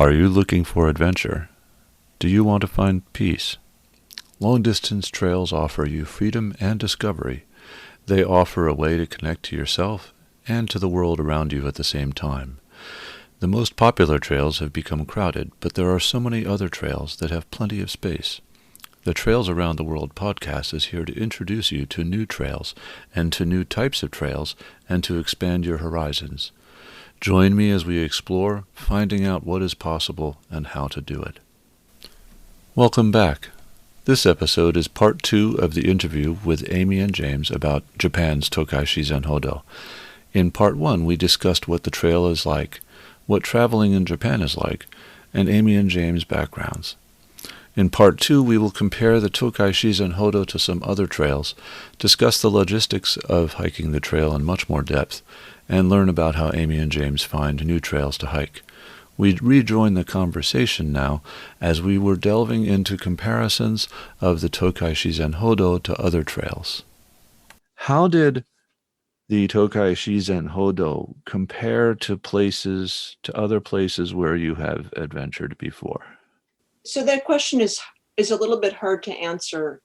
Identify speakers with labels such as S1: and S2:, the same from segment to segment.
S1: Are you looking for adventure? Do you want to find peace? Long-distance trails offer you freedom and discovery. They offer a way to connect to yourself and to the world around you at the same time. The most popular trails have become crowded, but there are so many other trails that have plenty of space. The Trails Around the World podcast is here to introduce you to new trails and to new types of trails and to expand your horizons. Join me as we explore, finding out what is possible and how to do it. Welcome back. This episode is part 2 of the interview with Amy and James about Japan's Tokai Shizen Hodou. In part 1, we discussed what the trail is like, what traveling in Japan is like, and Amy and James' backgrounds. In part 2, we will compare the Tokai Shizen Hodou to some other trails, discuss the logistics of hiking the trail in much more depth, and learn about how Amy and James find new trails to hike. We rejoin the conversation now as we were delving into comparisons of the Tokai Shizen Hodou to other trails. How did the Tokai Shizen Hodou compare to other places where you have adventured before?
S2: So that question is a little bit hard to answer,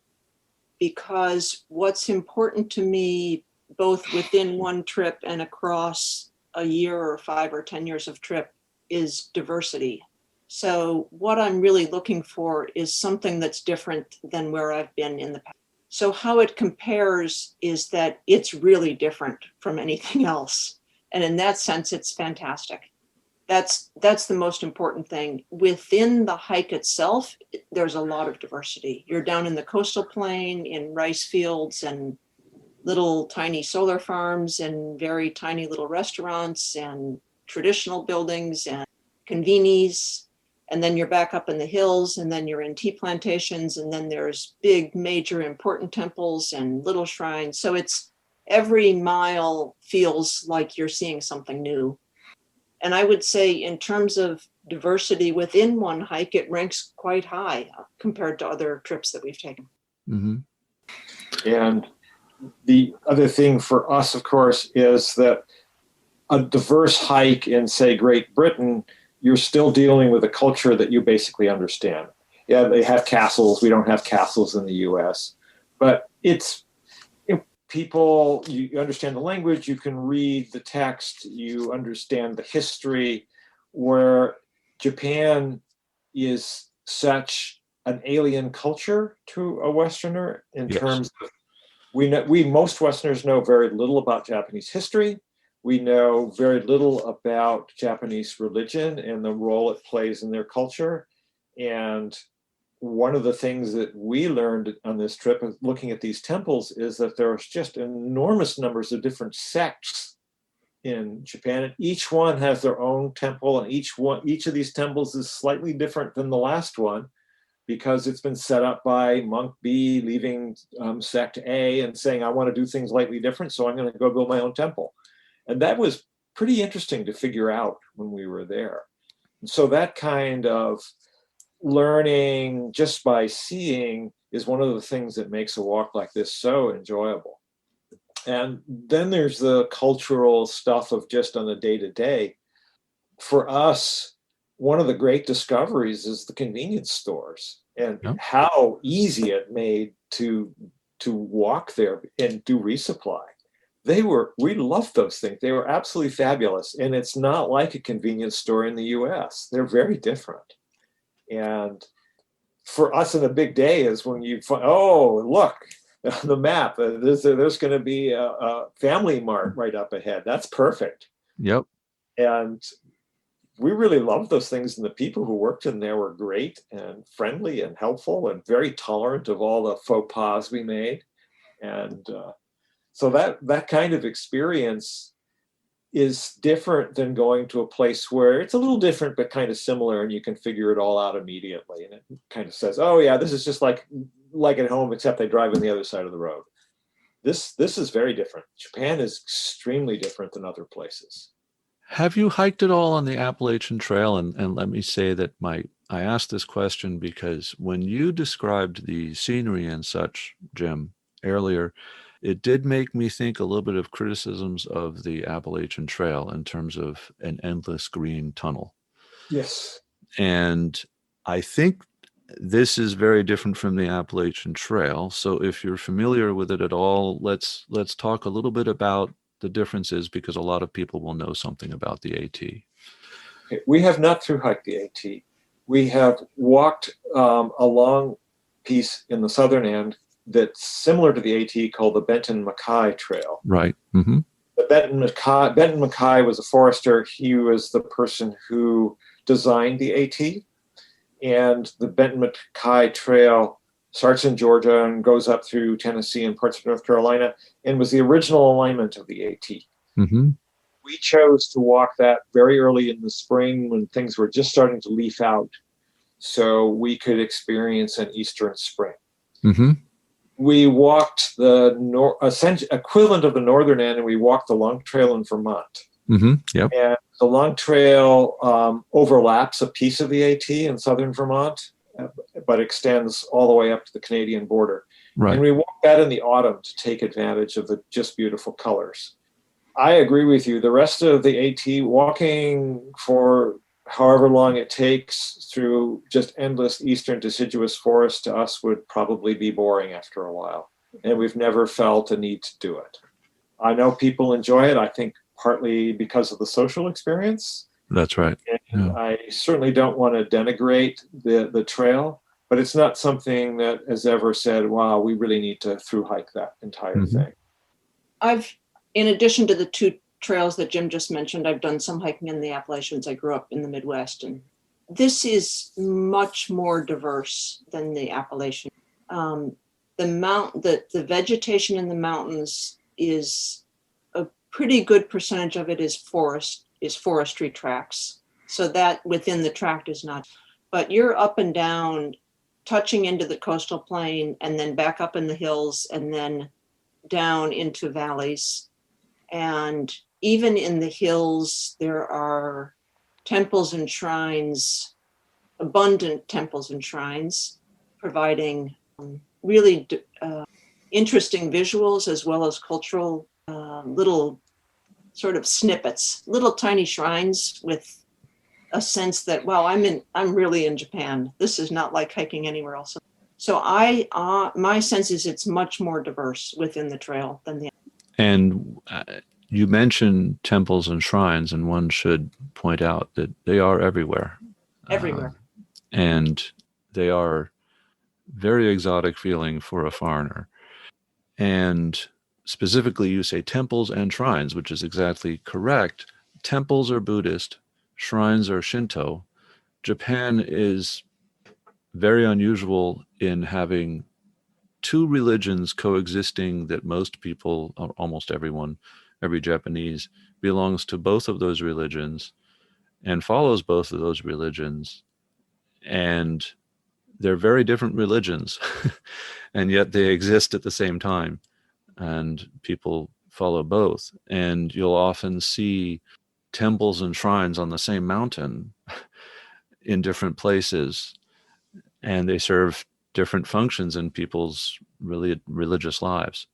S2: because what's important to me, both within one trip and across a year or 5 or 10 years of trip, is diversity. So what I'm really looking for is something that's different than where I've been in the past. So how it compares is that it's really different from anything else. And in that sense, it's fantastic. That's the most important thing. Within the hike itself, there's a lot of diversity. You're down in the coastal plain, in rice fields and little tiny solar farms and very tiny little restaurants and traditional buildings and convenies. And then you're back up in the hills, and then you're in tea plantations, and then there's big, major, important temples and little shrines. So it's every mile feels like you're seeing something new. And I would say in terms of diversity within one hike, it ranks quite high compared to other trips that we've taken.
S1: Mm-hmm.
S3: And the other thing for us, of course, is that a diverse hike in, say, Great Britain, you're still dealing with a culture that you basically understand. Yeah, they have castles. We don't have castles in the U.S. But it's people, you understand the language, you can read the text, you understand the history, where Japan is such an alien culture to a Westerner in terms of we most Westerners know very little about Japanese history. We know very little about Japanese religion and the role it plays in their culture. And one of the things that we learned on this trip, looking at these temples, is that there's just enormous numbers of different sects in Japan. And each one has their own temple, and each of these temples is slightly different than the last one, because it's been set up by monk B leaving sect A and saying, I want to do things slightly different, so I'm going to go build my own temple. And that was pretty interesting to figure out when we were there. And so that kind of learning just by seeing is one of the things that makes a walk like this so enjoyable. And then there's the cultural stuff of just on the day-to-day. For us, one of the great discoveries is the convenience stores and how easy it made to walk there and do resupply. We loved those things. They were absolutely fabulous. And it's not like a convenience store in the US. They're very different. And for us, in a big day is when you find, oh, look, on the map, there's going to be a family mart right up ahead. That's perfect.
S1: Yep.
S3: And we really loved those things, and the people who worked in there were great and friendly and helpful and very tolerant of all the faux pas we made. And so that kind of experience is different than going to a place where it's a little different but kind of similar, and you can figure it all out immediately. And it kind of says, oh yeah, this is just like at home, except they drive on the other side of the road. This is very different. Japan is extremely different than other places.
S1: Have you hiked at all on the Appalachian Trail? And let me say that I asked this question because when you described the scenery and such, Jim, earlier, it did make me think a little bit of criticisms of the Appalachian Trail in terms of an endless green tunnel.
S3: Yes.
S1: And I think this is very different from the Appalachian Trail. So if you're familiar with it at all, let's talk a little bit about the differences, because a lot of people will know something about the AT.
S3: Okay, we have not thru-hiked the AT. We have walked a long piece in the southern end that's similar to the AT called the Benton-Mackay Trail.
S1: Right. Mm-hmm.
S3: The Benton Mackay was a forester. He was the person who designed the AT. And the Benton Mackay Trail starts in Georgia and goes up through Tennessee and parts of North Carolina, and was the original alignment of the AT.
S1: Mm-hmm.
S3: We chose to walk that very early in the spring when things were just starting to leaf out, so we could experience an eastern spring.
S1: Mm-hmm.
S3: We walked the equivalent of the northern end, and we walked the Long Trail in Vermont.
S1: Mm-hmm. Yep.
S3: And the Long Trail overlaps a piece of the AT in southern Vermont, but extends all the way up to the Canadian border.
S1: Right.
S3: And we walked that in the autumn to take advantage of the just beautiful colors. I agree with you. The rest of the AT, walking for however long it takes through just endless eastern deciduous forest, to us would probably be boring after a while. And we've never felt a need to do it. I know people enjoy it, I think partly because of the social experience.
S1: That's right.
S3: And
S1: yeah.
S3: I certainly don't want to denigrate the trail, but it's not something that has ever said, wow, we really need to thru-hike that entire
S1: Mm-hmm.
S3: thing.
S2: In addition to the two trails that Jim just mentioned, I've done some hiking in the Appalachians. I grew up in the Midwest, and this is much more diverse than the Appalachian. The vegetation in the mountains is a pretty good percentage of it is forestry tracts. So that within the tract is not, but you're up and down, touching into the coastal plain, and then back up in the hills, and then down into valleys. And even in the hills, there are temples and shrines, abundant temples and shrines, providing really interesting visuals as well as cultural little sort of snippets, little tiny shrines with a sense that, wow, I'm really in Japan. This is not like hiking anywhere else. So my sense is it's much more diverse within the trail than the.
S1: And you mentioned temples and shrines, and one should point out that they are everywhere.
S2: Everywhere.
S1: And they are very exotic feeling for a foreigner. And specifically, you say temples and shrines, which is exactly correct. Temples are Buddhist, shrines are Shinto. Japan is very unusual in having two religions coexisting that most people, almost everyone, every Japanese, belongs to both of those religions and follows both of those religions. And they're very different religions, and yet they exist at the same time, and people follow both. And you'll often see temples and shrines on the same mountain in different places, and they serve different functions in people's really religious lives.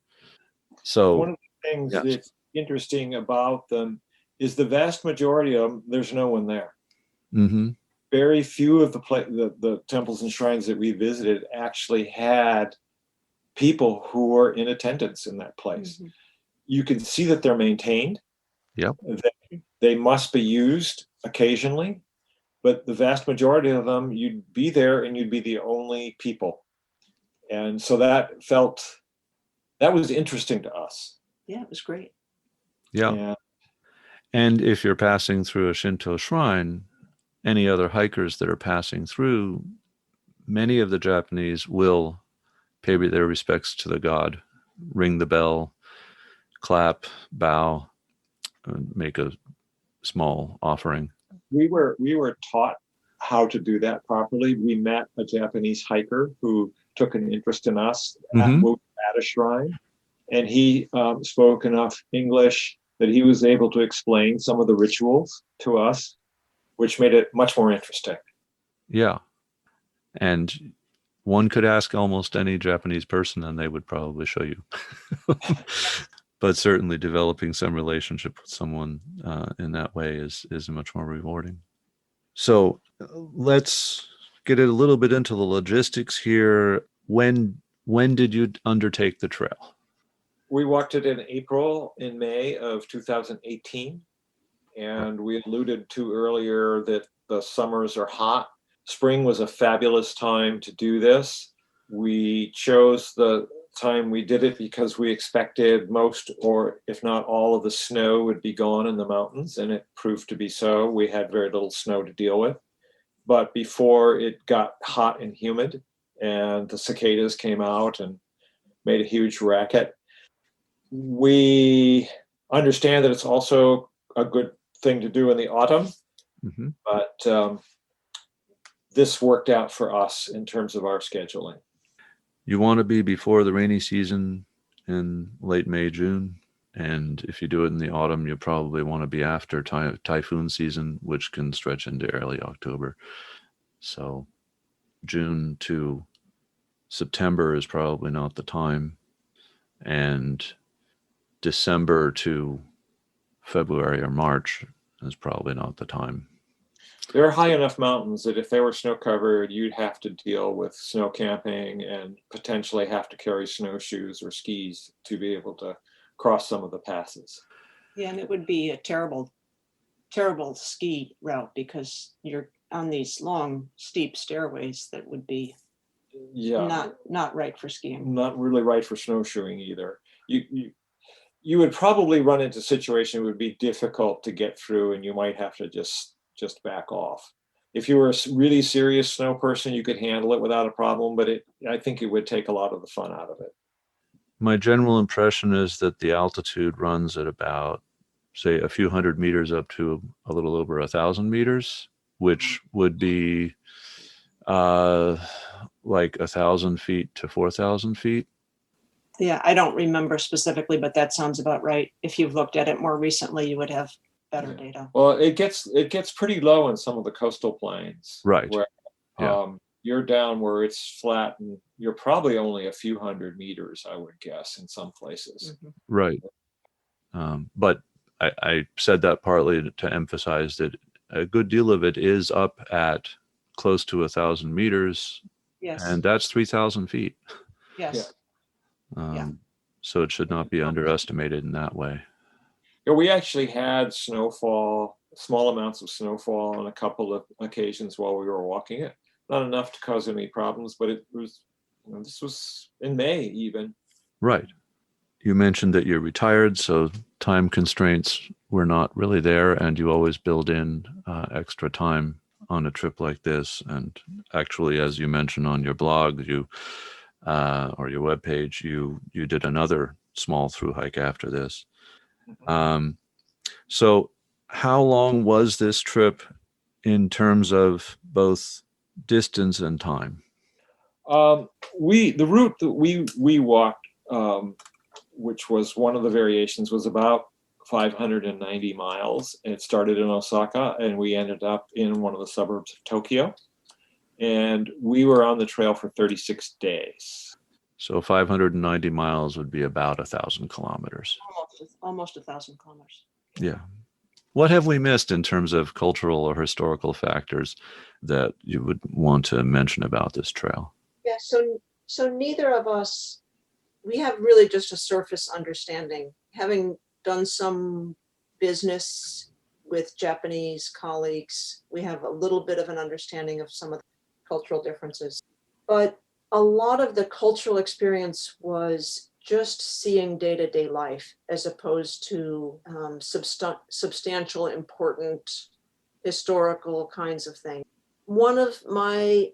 S1: So
S3: one of the things
S1: yes.
S3: that's interesting about them is the vast majority of them, there's no one there.
S1: Mm-hmm.
S3: Very few of the temples and shrines that we visited actually had people who were in attendance in that place. Mm-hmm. You can see that they're maintained.
S1: Yep.
S3: They must be used occasionally, but the vast majority of them, you'd be there and you'd be the only people. And so that was interesting to us.
S2: Yeah, it was great.
S1: Yeah. And if you're passing through a Shinto shrine, any other hikers that are passing through, many of the Japanese will pay their respects to the god, ring the bell, clap, bow, and make a small offering.
S3: We were taught how to do that properly. We met a Japanese hiker who took an interest in us
S1: Mm-hmm.
S3: at a shrine, and he spoke enough English that he was able to explain some of the rituals to us, which made it much more interesting.
S1: Yeah. And one could ask almost any Japanese person and they would probably show you. But certainly developing some relationship with someone in that way is much more rewarding. So let's get a little bit into the logistics here. When did you undertake the trail?
S3: We walked it in May of 2018. And we alluded to earlier that the summers are hot. Spring was a fabulous time to do this. We chose the time we did it because we expected most, or if not all, of the snow would be gone in the mountains, and it proved to be so. We had very little snow to deal with. But before it got hot and humid, and the cicadas came out and made a huge racket, we understand that it's also a good thing to do in the autumn,
S1: Mm-hmm.
S3: but this worked out for us in terms of our scheduling.
S1: You want to be before the rainy season in late May, June. And if you do it in the autumn, you probably want to be after typhoon season, which can stretch into early October. So June to September is probably not the time. And December to February or March is probably not the time.
S3: They're high enough mountains that if they were snow covered, you'd have to deal with snow camping and potentially have to carry snowshoes or skis to be able to cross some of the passes.
S2: Yeah, and it would be a terrible, terrible ski route because you're on these long, steep stairways that would be not right for skiing.
S3: Not really right for snowshoeing either. You would probably run into a situation it would be difficult to get through, and you might have to just back off. If you were a really serious snow person, you could handle it without a problem, but I think it would take a lot of the fun out of it.
S1: My general impression is that the altitude runs at about, say, a few hundred meters up to a little over 1,000 meters, which would be like 1,000 feet to 4,000 feet.
S2: Yeah, I don't remember specifically, but that sounds about right. If you've looked at it more recently, you would have better data.
S3: Well, it gets pretty low in some of the coastal plains.
S1: Right.
S3: Where you're down where it's flat, and you're probably only a few hundred meters, I would guess, in some places.
S2: Mhm.
S1: Right. But I said that partly to emphasize that a good deal of it is up at close to 1,000 meters.
S2: Yes.
S1: And that's 3,000 feet.
S2: Yes.
S1: So it should not be underestimated in that way.
S3: Yeah, we actually had snowfall, small amounts of snowfall on a couple of occasions while we were walking it. Not enough to cause any problems, but it was, this was in May even.
S1: Right. You mentioned that you're retired, so time constraints were not really there, and you always build in extra time on a trip like this. And actually, as you mentioned on your blog, or your webpage, you did another small through hike after this. So how long was this trip in terms of both distance and time?
S3: The route that we walked, which was one of the variations, was about 590 miles. It started in Osaka, and we ended up in one of the suburbs of Tokyo. And we were on the trail for 36 days.
S1: So 590 miles would be about 1,000 kilometers.
S2: Almost 1,000 kilometers.
S1: Yeah. What have we missed in terms of cultural or historical factors that you would want to mention about this trail?
S2: Yeah, so neither of us, we have really just a surface understanding. Having done some business with Japanese colleagues, we have a little bit of an understanding of some of the cultural differences. But a lot of the cultural experience was just seeing day-to-day life as opposed to substantial, important, historical kinds of things. One of my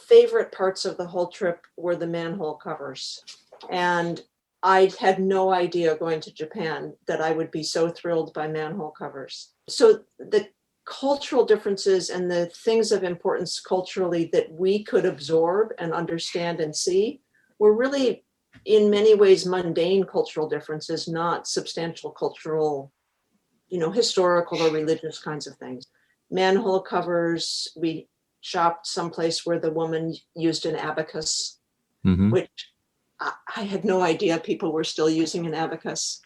S2: favorite parts of the whole trip were the manhole covers. And I had no idea going to Japan that I would be so thrilled by manhole covers. So the cultural differences and the things of importance culturally that we could absorb and understand and see were really, in many ways, mundane cultural differences, not substantial cultural, historical or religious kinds of things. Manhole covers, we shopped someplace where the woman used an abacus, which I had no idea people were still using an abacus.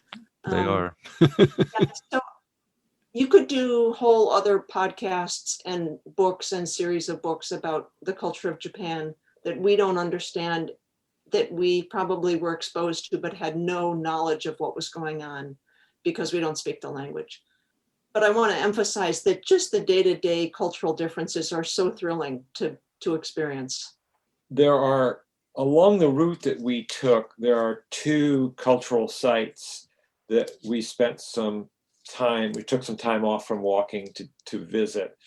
S1: They are.
S2: You could do whole other podcasts and books and series of books about the culture of Japan that we don't understand, that we probably were exposed to, but had no knowledge of what was going on because we don't speak the language. But I want to emphasize that just the day-to-day cultural differences are so thrilling to experience.
S3: There are, along the route that we took, there are two cultural sites that we spent some time, we took some time off from walking to visit.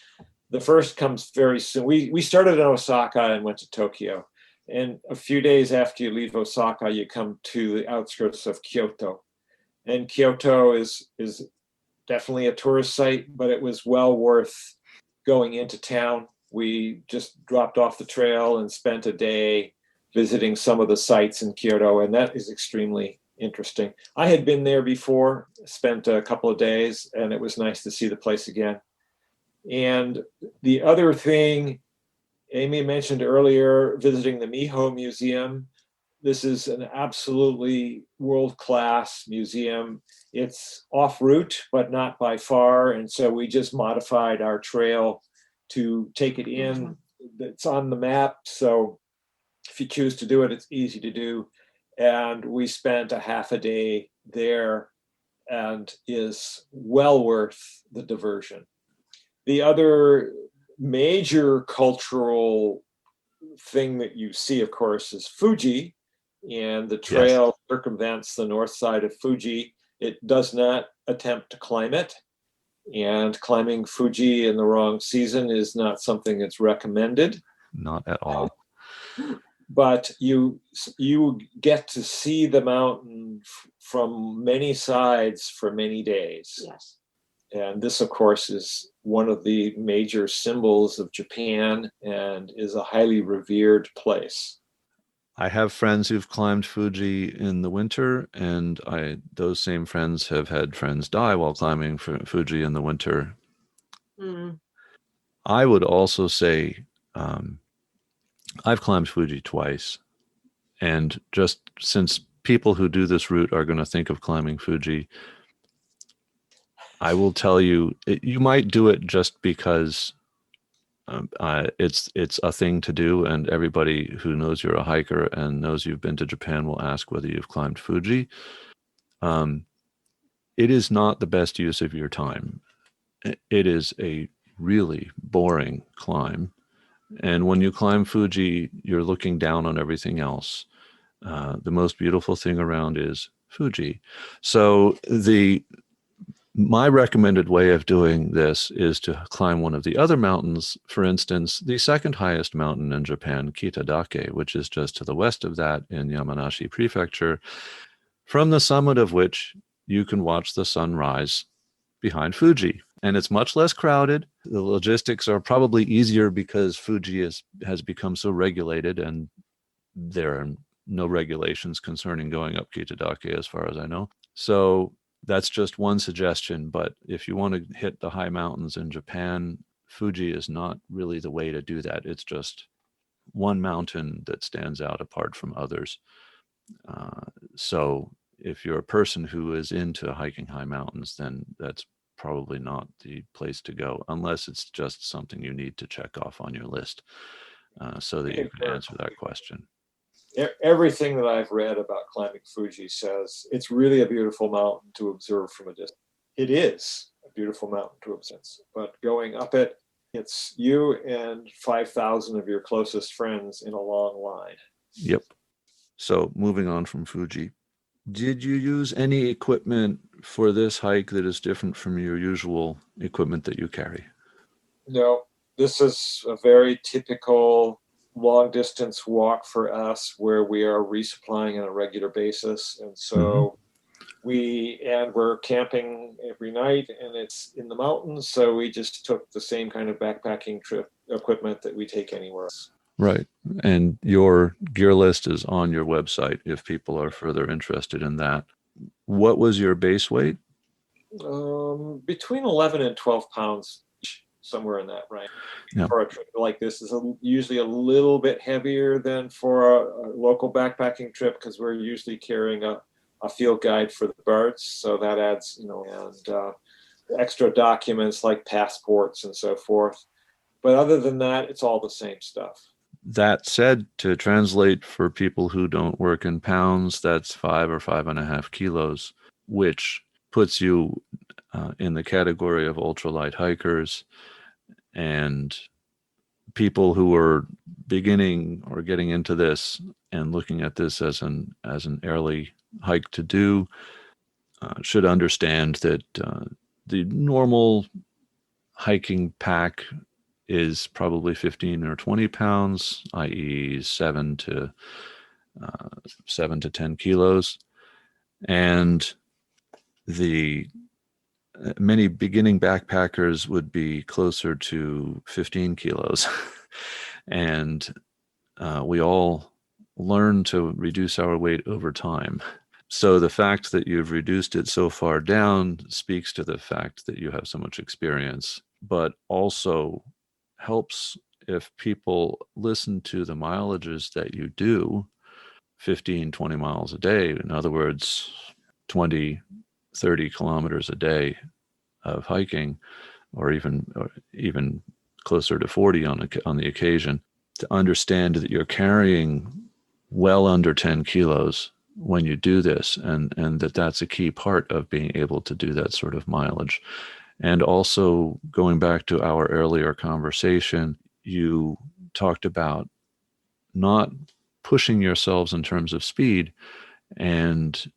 S3: The first comes very soon. We started in Osaka and went to Tokyo. And a few days after you leave Osaka, you come to the outskirts of Kyoto. And Kyoto is definitely a tourist site, but it was well worth going into town. We just dropped off the trail and spent a day visiting some of the sites in Kyoto, and that is extremely interesting. I had been there before, spent a couple of days, and it was nice to see the place again. And the other thing Amy mentioned earlier, visiting the Miho Museum. This is an absolutely world-class museum. It's off route, but not by far. And so we just modified our trail to take it in. It's on the map. So if you choose to do it, it's easy to do. And we spent a half a day there and is well worth the diversion. The other major cultural thing that you see, of course, is Fuji, and the trail circumvents the north side of Fuji. It does not attempt to climb it, and climbing Fuji in the wrong season is not something that's recommended.
S1: Not at all.
S3: But you get to see the mountain from many sides for many days.
S2: Yes.
S3: And this, of course, is one of the major symbols of Japan and is a highly revered place.
S1: I have friends who've climbed Fuji in the winter, and those same friends have had friends die while climbing Fuji in the winter.
S2: Mm.
S1: I would also say I've climbed Fuji twice, and just since people who do this route are going to think of climbing Fuji, I will tell you, you might do it just because it's a thing to do, and everybody who knows you're a hiker and knows you've been to Japan will ask whether you've climbed Fuji. It is not the best use of your time. It is a really boring climb. And when you climb Fuji, you're looking down on everything else. The most beautiful thing around is Fuji. So my recommended way of doing this is to climb one of the other mountains, for instance, the second highest mountain in Japan, Kitadake, which is just to the west of that in Yamanashi Prefecture, from the summit of which you can watch the sun rise behind Fuji. And it's much less crowded. The logistics are probably easier because Fuji has become so regulated, and there are no regulations concerning going up Kitadake as far as I know. So that's just one suggestion, but if you want to hit the high mountains in Japan, Fuji is not really the way to do that. It's just one mountain that stands out apart from others. So if you're a person who is into hiking high mountains, then that's probably not the place to go, unless it's just something you need to check off on your list so that you can answer that question.
S3: Everything that I've read about climbing Fuji says it's really a beautiful mountain to observe from a distance. It is a beautiful mountain to observe, but going up it, it's you and 5,000 of your closest friends in a long line.
S1: Yep. So moving on from Fuji, did you use any equipment for this hike that is different from your usual equipment that you carry?
S3: No, this is a very typical long distance walk for us where we are resupplying on a regular basis. And so we're camping every night and it's in the mountains. So we just took the same kind of backpacking trip equipment that we take anywhere else.
S1: Right. And your gear list is on your website if people are further interested in that. What was your base weight?
S3: Between 11 and 12 pounds, somewhere in that range. Yeah. For a trip like this is usually a little bit heavier than for a local backpacking trip because we're usually carrying a field guide for the birds. So that adds, and extra documents like passports and so forth. But other than that, it's all the same stuff.
S1: That said, to translate for people who don't work in pounds, that's 5 or 5.5 kilos, which puts you in the category of ultralight hikers and people who are beginning or getting into this and looking at this as an early hike to do should understand that the normal hiking pack is probably 15 or 20 pounds, i.e. 7 to 10 kilos. And the many beginning backpackers would be closer to 15 kilos. And we all learn to reduce our weight over time. So the fact that you've reduced it so far down speaks to the fact that you have so much experience, but also helps if people listen to the mileages that you do, 15, 20 miles a day. In other words, 20, 30 kilometers a day of hiking, or even closer to 40 on the occasion, to understand that you're carrying well under 10 kilos when you do this, and that's a key part of being able to do that sort of mileage. And also, going back to our earlier conversation, you talked about not pushing yourselves in terms of speed and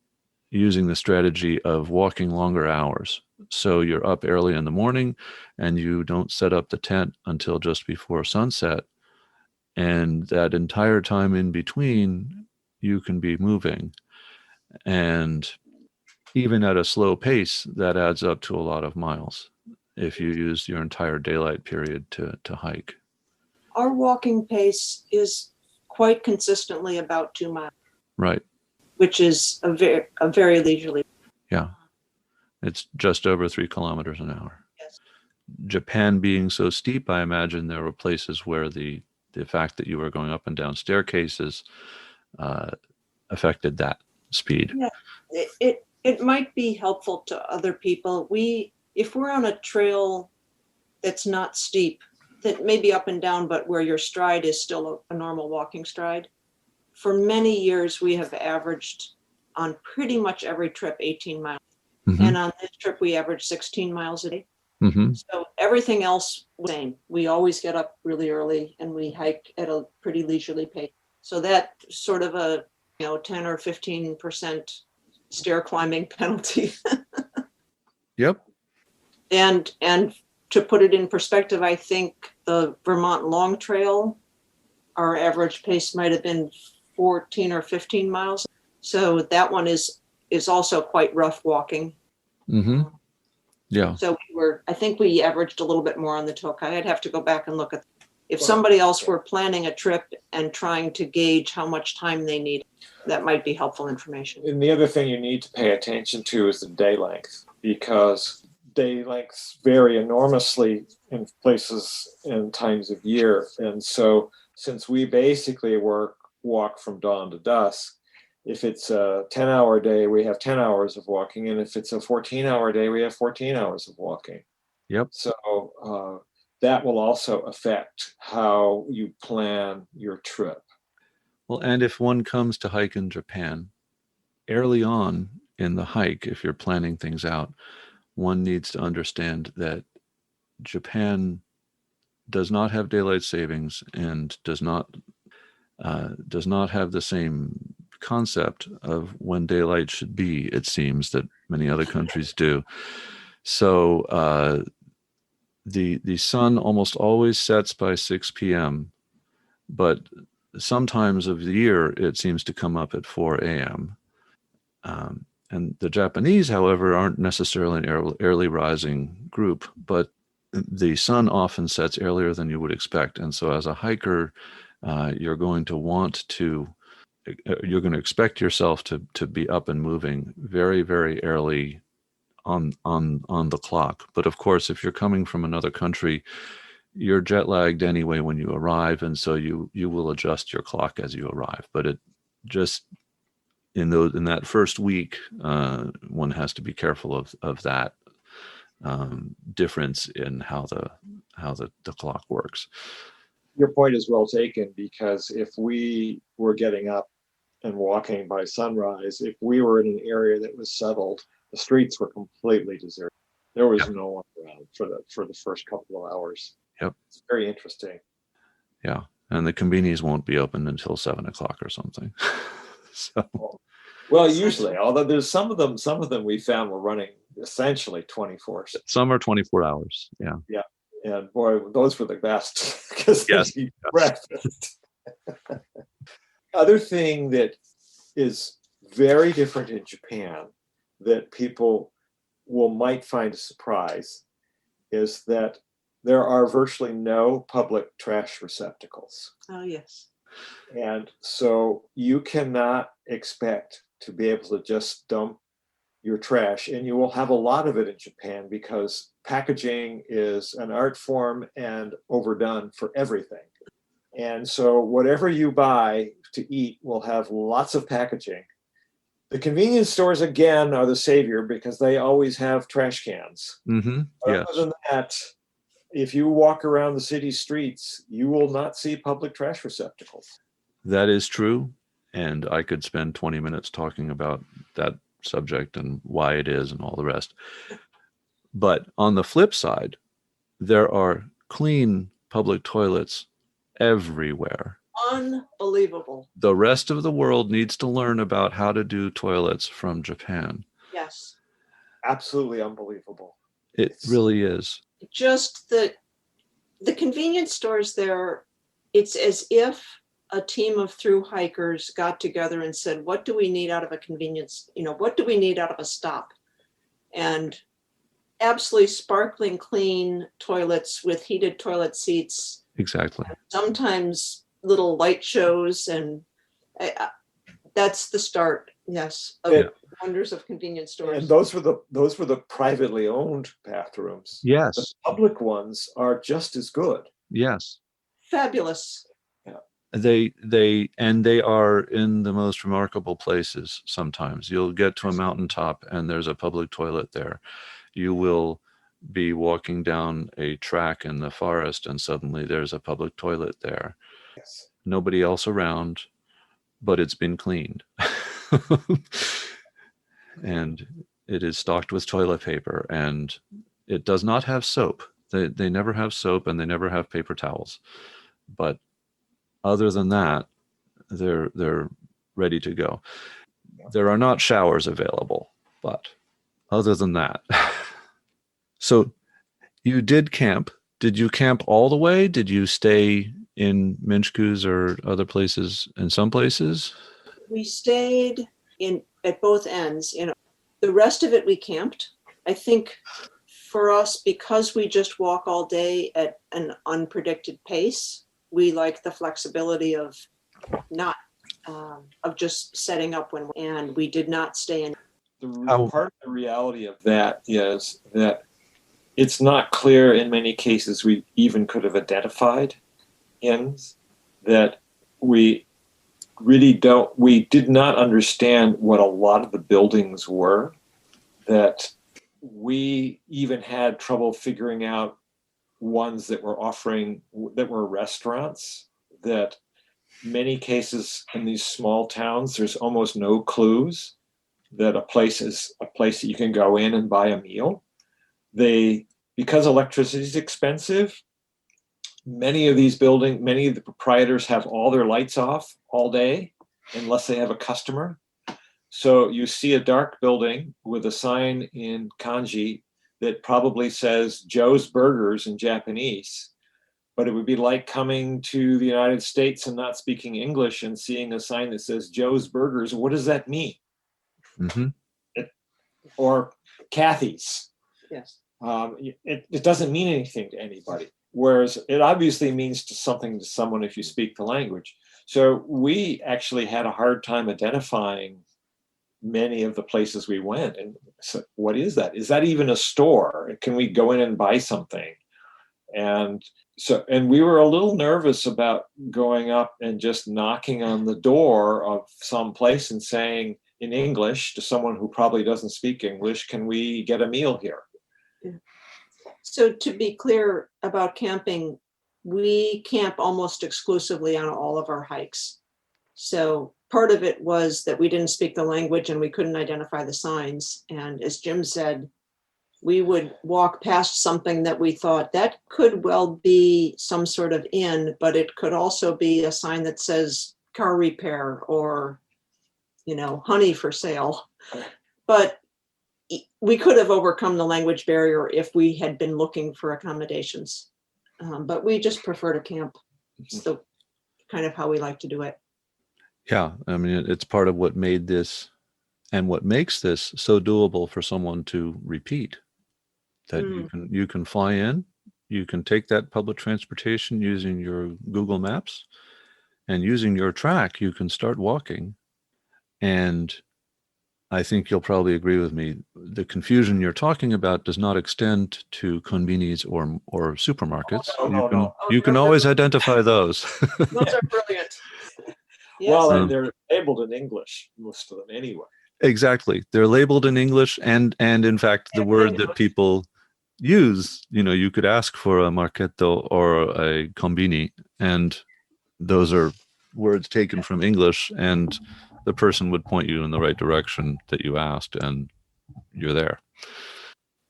S1: using the strategy of walking longer hours. So you're up early in the morning and you don't set up the tent until just before sunset. And that entire time in between, you can be moving. And even at a slow pace, that adds up to a lot of miles if you use your entire daylight period to hike.
S2: Our walking pace is quite consistently about 2 miles.
S1: Right.
S2: Which is a very leisurely.
S1: Yeah. It's just over 3 kilometers an hour.
S2: Yes.
S1: Japan being so steep, I imagine there were places where the fact that you were going up and down staircases affected that speed.
S2: Yeah, it might be helpful to other people. If we're on a trail that's not steep, that may be up and down, but where your stride is still a normal walking stride. For many years, we have averaged on pretty much every trip 18 miles. Mm-hmm. And on this trip, we averaged 16 miles a day.
S1: Mm-hmm.
S2: So everything else was the same. We always get up really early and we hike at a pretty leisurely pace. So that sort of a 10 or 15% stair climbing penalty.
S1: Yep.
S2: And to put it in perspective, I think the Vermont Long Trail, our average pace might have been 14 or 15 miles. So that one is also quite rough walking.
S1: Mm-hmm. Yeah.
S2: So I think we averaged a little bit more on the Tokai. I'd have to go back and look at if somebody else were planning a trip and trying to gauge how much time they need. That might be helpful information.
S3: And the other thing you need to pay attention to is the day length, because day lengths vary enormously in places and times of year. And so since we basically walk from dawn to dusk, if it's a 10-hour day, we have 10 hours of walking. And if it's a 14-hour day, we have 14 hours of walking.
S1: Yep.
S3: So that will also affect how you plan your trip.
S1: Well, and if one comes to hike in Japan, early on in the hike, if you're planning things out, one needs to understand that Japan does not have daylight savings and does not have the same concept of when daylight should be, it seems, that many other countries do. So the sun almost always sets by 6 p.m., but sometimes of the year it seems to come up at 4 a.m. And the Japanese, however, aren't necessarily an early rising group, but the sun often sets earlier than you would expect. And so as a hiker, you're going to expect yourself to be up and moving very, very early on the clock. But of course, if you're coming from another country, you're jet lagged anyway when you arrive, and so you will adjust your clock as you arrive. But it just in that first week, one has to be careful of that. difference in how the clock works.
S3: Your point is well taken, because if we were getting up and walking by sunrise, if we were in an area that was settled, the streets were completely deserted. There was no one around for the first couple of hours.
S1: Yep.
S3: It's very interesting.
S1: Yeah. And the convenience won't be open until 7:00 or something. So
S3: Well, usually, although there's some of them we found were running essentially 24.
S1: some are 24 hours. Yeah.
S3: Yeah. And boy, those were the best, because
S1: Yes.
S3: they eat breakfast. Other thing that is very different in Japan that people might find a surprise is that there are virtually no public trash receptacles.
S2: Oh, yes.
S3: And so you cannot expect to be able to just dump your trash, and you will have a lot of it in Japan because packaging is an art form and overdone for everything. And so whatever you buy to eat will have lots of packaging. The convenience stores, again, are the savior because they always have trash cans.
S1: Mm-hmm.
S3: But
S1: Yes.
S3: other than that, if you walk around the city streets, you will not see public trash receptacles.
S1: That is true. And I could spend 20 minutes talking about that subject and why it is and all the rest. But on the flip side, there are clean public toilets everywhere.
S2: Unbelievable.
S1: The rest of the world needs to learn about how to do toilets from Japan.
S2: Yes.
S3: Absolutely unbelievable.
S1: It really is.
S2: Just the convenience stores there, it's as if a team of thru-hikers got together and said, what do we need out of a convenience? What do we need out of a stop? And absolutely sparkling clean toilets with heated toilet seats.
S1: Exactly.
S2: Sometimes little light shows, and that's the start. Yes, of wonders of convenience stores.
S3: And those were the privately owned bathrooms.
S1: Yes.
S3: The public ones are just as good.
S1: Yes.
S2: Fabulous.
S1: They are in the most remarkable places. Sometimes you'll get to a mountaintop and there's a public toilet there. You will be walking down a track in the forest and suddenly there's a public toilet there.
S3: Yes.
S1: Nobody else around, but it's been cleaned. And it is stocked with toilet paper, and it does not have soap. They never have soap, and they never have paper towels. But other than that, they're ready to go. There are not showers available, but other than that. So you did camp. Did you camp all the way? Did you stay in Minchkus or other places, in some places?
S2: We stayed at both ends. The rest of it we camped. I think for us, because we just walk all day at an unpredicted pace, we like the flexibility of not of just setting up and we did not stay in.
S3: Part of the reality of that is that it's not clear in many cases we even could have identified inns, that we did not understand what a lot of the buildings were, that we even had trouble figuring out ones that were restaurants, that many cases in these small towns, there's almost no clues that a place is a place that you can go in and buy a meal. Because electricity is expensive, many of the proprietors have all their lights off all day unless they have a customer. So you see a dark building with a sign in kanji that probably says Joe's Burgers in Japanese, but it would be like coming to the United States and not speaking English and seeing a sign that says Joe's Burgers. What does that mean?
S1: Mm-hmm.
S3: Or Kathy's.
S2: Yes.
S3: It doesn't mean anything to anybody. Whereas it obviously means something to someone if you speak the language. So we actually had a hard time identifying many of the places we went. And so what is that? Is that even a store? Can we go in and buy something? And we were a little nervous about going up and just knocking on the door of some place and saying in English to someone who probably doesn't speak English, can we get a meal here?
S2: So to be clear about camping, we camp almost exclusively on all of our hikes. So part of it was that we didn't speak the language and we couldn't identify the signs. And as Jim said, we would walk past something that we thought that could well be some sort of inn, but it could also be a sign that says car repair or, honey for sale. But we could have overcome the language barrier if we had been looking for accommodations. But we just prefer to camp. It's the kind of how we like to do it.
S1: Yeah, I mean, it's part of what made this and what makes this so doable for someone to repeat. That you can fly in, you can take that public transportation using your Google Maps, and using your track, you can start walking. And I think you'll probably agree with me. The confusion you're talking about does not extend to convenies or supermarkets.
S3: No.
S1: You can always identify those.
S2: Those are brilliant. Yes.
S3: Well, they're labeled in English, most of them anyway.
S1: Exactly. They're labeled in English, and in fact, the word that people use, you could ask for a marketo or a combini, and those are words taken from English, and the person would point you in the right direction that you asked, and you're there.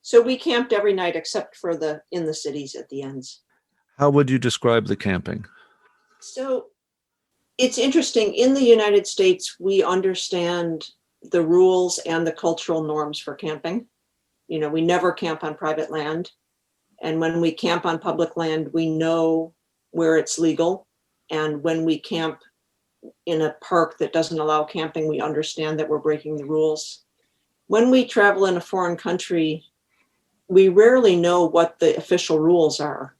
S2: So we camped every night except for in the cities at the ends.
S1: How would you describe the camping?
S2: So it's interesting. In the United States, we understand the rules and the cultural norms for camping. We never camp on private land. And when we camp on public land, we know where it's legal. And when we camp in a park that doesn't allow camping, we understand that we're breaking the rules. When we travel in a foreign country, we rarely know what the official rules are.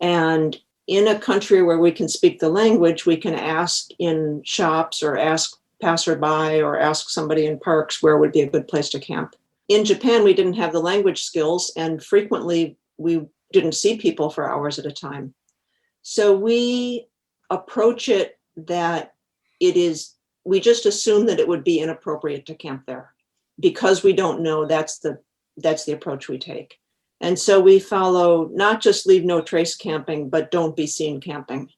S2: And in a country where we can speak the language, we can ask in shops or ask passerby or ask somebody in parks where would be a good place to camp. In Japan, we didn't have the language skills, and frequently we didn't see people for hours at a time. So we approach it that we just assume that it would be inappropriate to camp there. Because we don't know, that's the approach we take. And so we follow not just leave no trace camping, but don't be seen camping.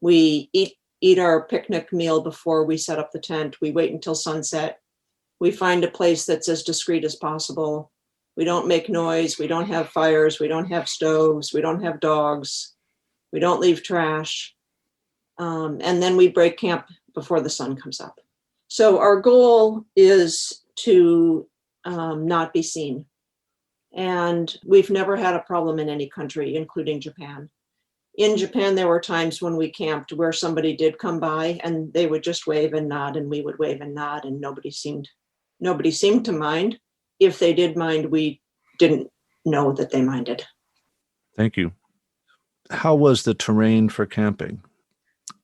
S2: We eat our picnic meal before we set up the tent. We wait until sunset. We find a place that's as discreet as possible. We don't make noise. We don't have fires. We don't have stoves. We don't have dogs. We don't leave trash. And then we break camp before the sun comes up. So our goal is to not be seen. And we've never had a problem in any country, including Japan. In Japan, there were times when we camped where somebody did come by and they would just wave and nod, and we would wave and nod, and nobody seemed to mind. If they did mind, we didn't know that they minded.
S1: Thank you. How was the terrain for camping?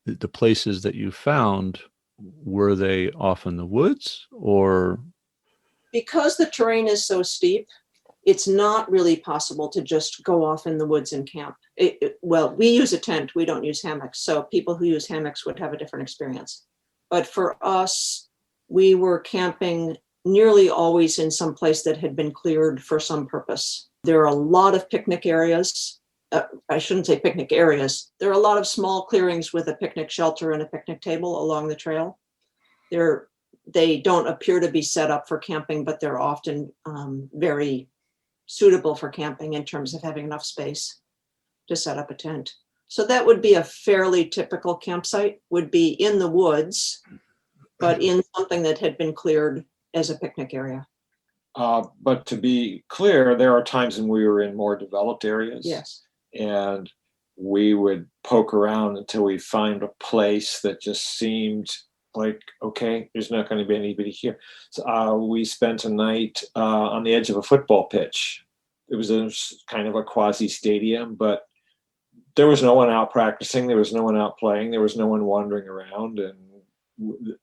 S1: The places that you found, were they off in the woods or? Because
S2: the terrain is so steep, it's not really possible to just go off in the woods and camp. Well, we use a tent, we don't use hammocks. So people who use hammocks would have a different experience. But for us, we were camping nearly always in some place that had been cleared for some purpose. There are a lot of picnic areas. I shouldn't say picnic areas. There are a lot of small clearings with a picnic shelter and a picnic table along the trail. They don't appear to be set up for camping, but they're often very suitable for camping in terms of having enough space to set up a tent. So that would be a fairly typical campsite, would be in the woods, but in something that had been cleared as a picnic area.
S3: But to be clear, there are times when we were in more developed areas.
S2: Yes.
S3: And we would poke around until we find a place that just seemed like, okay, there's not going to be anybody here. So we spent a night on the edge of a football pitch. It was a kind of a quasi stadium, but there was no one out practicing. There was no one out playing. There was no one wandering around, and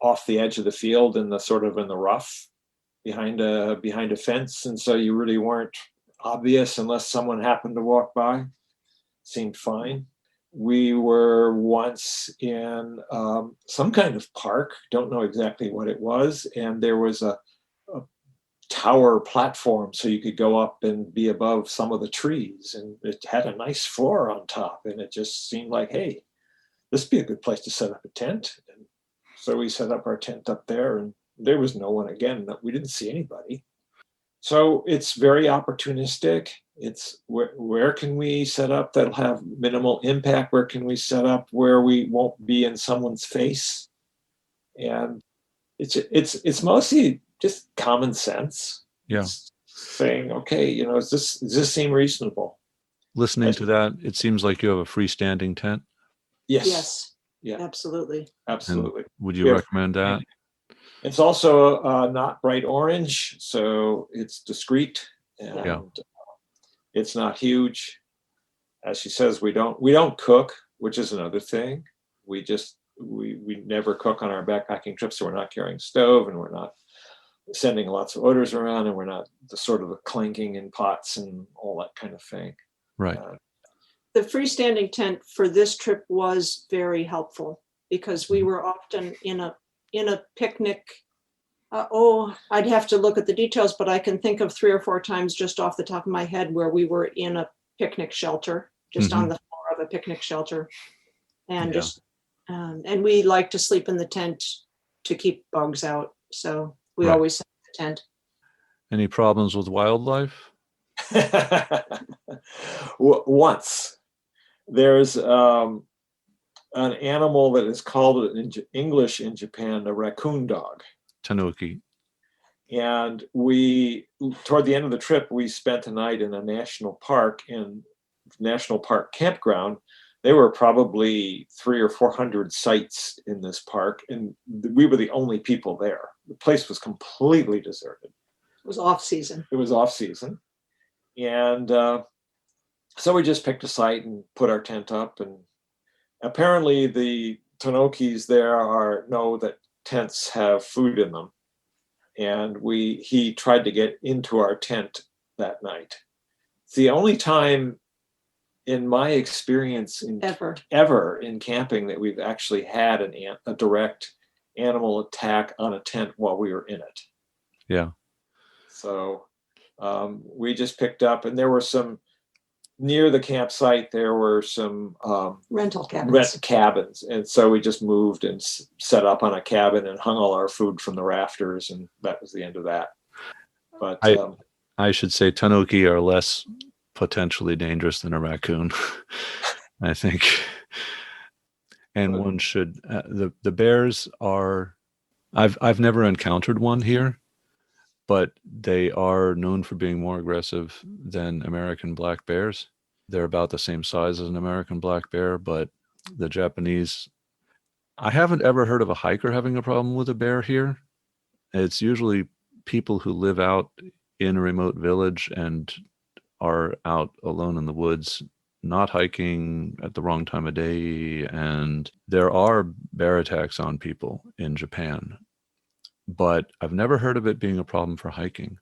S3: off the edge of the field in the rough behind a fence. And so you really weren't obvious unless someone happened to walk by. Seemed fine. We were once in some kind of park, don't know exactly what it was, and there was a tower platform so you could go up and be above some of the trees. And it had a nice floor on top. And it just seemed like, hey, this would be a good place to set up a tent. And so we set up our tent up there, and there was no one again. We didn't see anybody. So it's very opportunistic. It's where can we set up that'll have minimal impact? Where can we set up where we won't be in someone's face? And it's mostly just common sense.
S1: Yeah.
S3: It's saying, okay, does this seem reasonable?
S1: Listening to that, it seems like you have a freestanding tent.
S3: Yes.
S2: Yes.
S3: Yeah.
S2: Absolutely.
S3: Absolutely.
S1: And would you recommend that?
S3: It's also not bright orange, so it's discreet, and it's not huge. As she says, we don't cook, which is another thing. We never cook on our backpacking trips, so we're not carrying a stove, and we're not sending lots of odors around, and we're not the sort of the clanking in pots and all that kind of thing.
S1: Right.
S2: The freestanding tent for this trip was very helpful because we were often in a picnic. I'd have to look at the details, but I can think of 3 or 4 times just off the top of my head where we were in a picnic shelter, just on the floor of a picnic shelter. And and we like to sleep in the tent to keep bugs out. So we always set up the tent.
S1: Any problems with wildlife?
S3: Once. There's an animal that is called in English in Japan a raccoon dog.
S1: Tanuki.
S3: And toward the end of the trip, we spent a night in a national park campground. There were probably 300 or 400 sites in this park, and we were the only people there. The place was completely deserted.
S2: It was off season.
S3: And so we just picked a site and put our tent up. And apparently the Tanokis there know that tents have food in them. And he tried to get into our tent that night. It's the only time in my experience ever in camping that we've actually had a direct animal attack on a tent while we were in it.
S1: Yeah.
S3: So we just picked up, and there were some near the campsite. There were some
S2: rental cabins.
S3: Cabins, and so we just moved and set up on a cabin and hung all our food from the rafters, and that was the end of that. But
S1: I should say Tanuki are less potentially dangerous than a raccoon, I think. And one should the bears are. I've never encountered one here, but they are known for being more aggressive than American black bears. They're about the same size as an American black bear, but the Japanese, I haven't ever heard of a hiker having a problem with a bear here. It's usually people who live out in a remote village and are out alone in the woods, not hiking at the wrong time of day. And there are bear attacks on people in Japan, but I've never heard of it being a problem for hiking.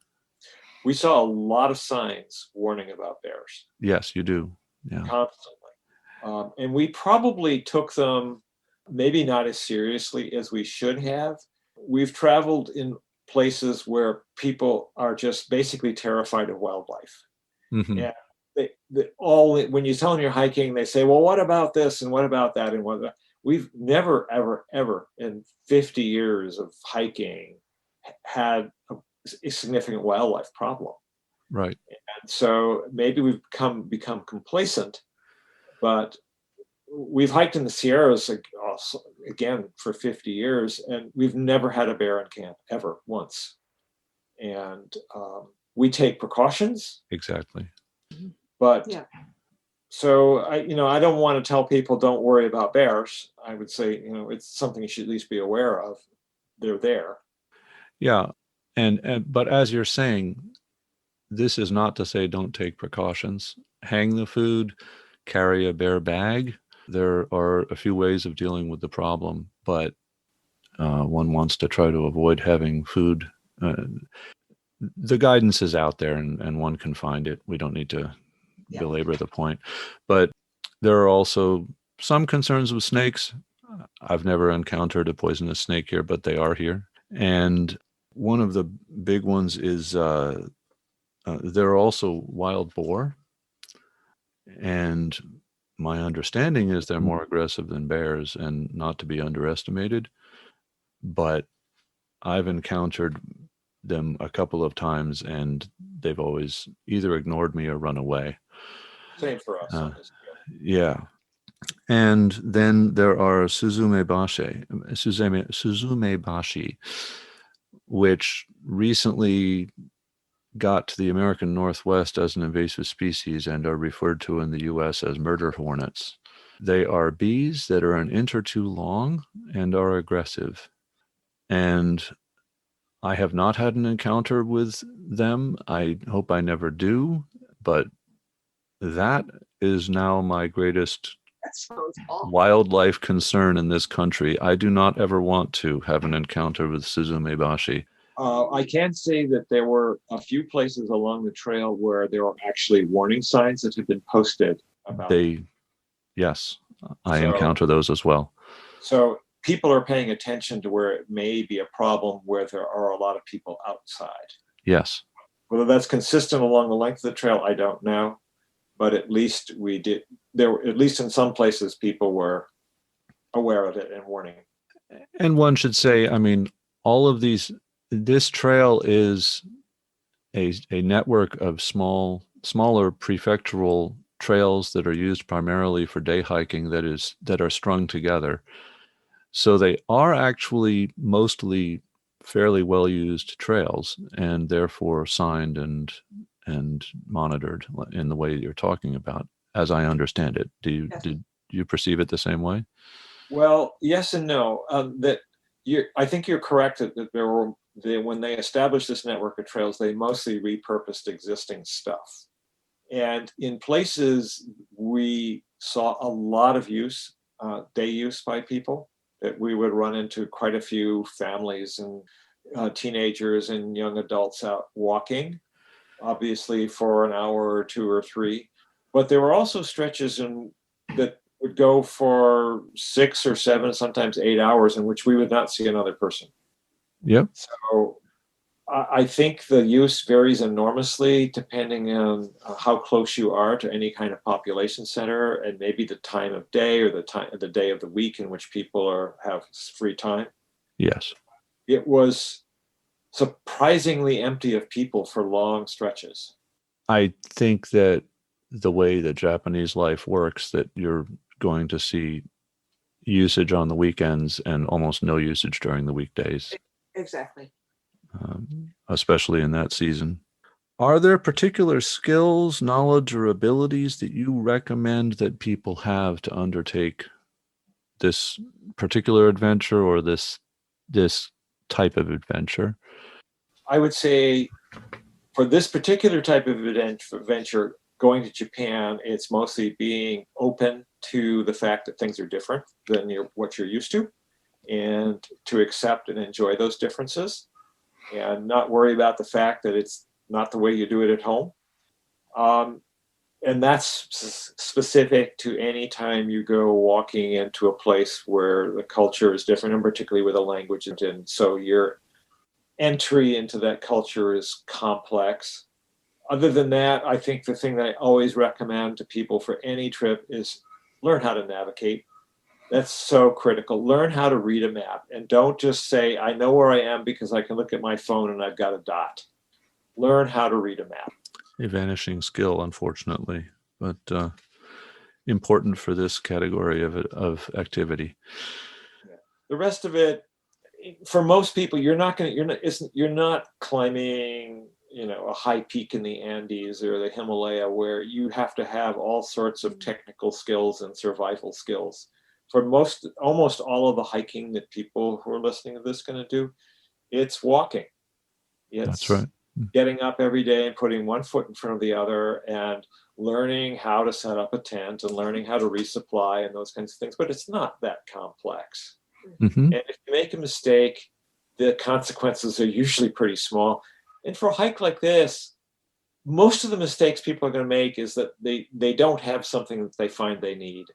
S3: We saw a lot of signs warning about bears.
S1: Yes, you do. Yeah.
S3: Constantly. And we probably took them maybe not as seriously as we should have. We've traveled in places where people are just basically terrified of wildlife.
S1: Mm-hmm.
S3: Yeah. When you tell them you're hiking, they say, well, what about this and what about that and what about that? We've never, ever, ever in 50 years of hiking had a significant wildlife problem.
S1: Right.
S3: And so maybe we've become complacent, but we've hiked in the Sierras again for 50 years, and we've never had a bear in camp ever once. And we take precautions.
S1: Exactly.
S3: But so I don't want to tell people don't worry about bears. I would say, it's something you should at least be aware of. They're there. Yeah.
S1: But as you're saying, this is not to say don't take precautions. Hang the food, carry a bear bag. There are a few ways of dealing with the problem, but one wants to try to avoid having food. The guidance is out there and one can find it. We don't need to belabor the point. But there are also some concerns with snakes. I've never encountered a poisonous snake here, but they are here. And One of the big ones is there are also wild boar, and my understanding is they're more aggressive than bears and not to be underestimated. But I've encountered them a couple of times, and they've always either ignored me or run away.
S3: Same for us.
S1: Yeah. And then there are Suzumebashi, which recently got to the American Northwest as an invasive species and are referred to in the U.S. as murder hornets. They are bees that are an inch or two long and are aggressive. And I have not had an encounter with them. I hope I never do, but that is now my greatest
S2: That sounds awful.
S1: wildlife concern in this country. I do not ever want to have an encounter with Suzumebashi.
S3: I can say that there were a few places along the trail where there were actually warning signs that had been posted about
S1: Yes, I
S3: So-
S1: encounter those as well.
S3: So people are paying attention to where it may be a problem where there are a lot of people outside.
S1: Yes.
S3: Whether that's consistent along the length of the trail, I don't know. But at least we did. There were, at least in some places, people were aware of it and warning.
S1: And one should say, I mean, all of these, this trail is a network of smaller prefectural trails that are used primarily for day hiking that are strung together. So they are actually mostly fairly well used trails and therefore signed and monitored in the way you're talking about, as I understand it. Did you perceive it the same way?
S3: Well, yes and no. I think you're correct that when they established this network of trails, they mostly repurposed existing stuff. And in places we saw a lot of use, day use by people, that we would run into quite a few families and teenagers and young adults out walking, obviously for an hour or two or three. But there were also stretches that would go for 6 or 7, sometimes 8 hours, in which we would not see another person.
S1: Yep.
S3: So I think the use varies enormously depending on how close you are to any kind of population center, and maybe the time of day or the day of the week in which people have free time.
S1: Yes.
S3: It was surprisingly empty of people for long stretches.
S1: I think that the way that Japanese life works, that you're going to see usage on the weekends and almost no usage during the weekdays.
S2: Exactly.
S1: Especially in that season. Are there particular skills, knowledge, or abilities that you recommend that people have to undertake this particular adventure or this type of adventure?
S3: I would say for this particular type of adventure, going to Japan, it's mostly being open to the fact that things are different than what you're used to, and to accept and enjoy those differences, and not worry about the fact that it's not the way you do it at home. And that's specific to any time you go walking into a place where the culture is different, and particularly with a language. And so your entry into that culture is complex. Other than that, I think the thing that I always recommend to people for any trip is learn how to navigate. That's so critical. Learn how to read a map, and don't just say, I know where I am because I can look at my phone and I've got a dot. Learn how to read a map.
S1: A vanishing skill, unfortunately, but important for this category of activity.
S3: The rest of it, for most people, you're not climbing, a high peak in the Andes or the Himalaya where you have to have all sorts of technical skills and survival skills. For almost all of the hiking that people who are listening to this going to do, it's walking.
S1: That's right.
S3: Getting up every day and putting one foot in front of the other and learning how to set up a tent and learning how to resupply and those kinds of things. But it's not that complex.
S1: Mm-hmm.
S3: And if you make a mistake, the consequences are usually pretty small. And for a hike like this, most of the mistakes people are going to make is that they don't have something that they find they need.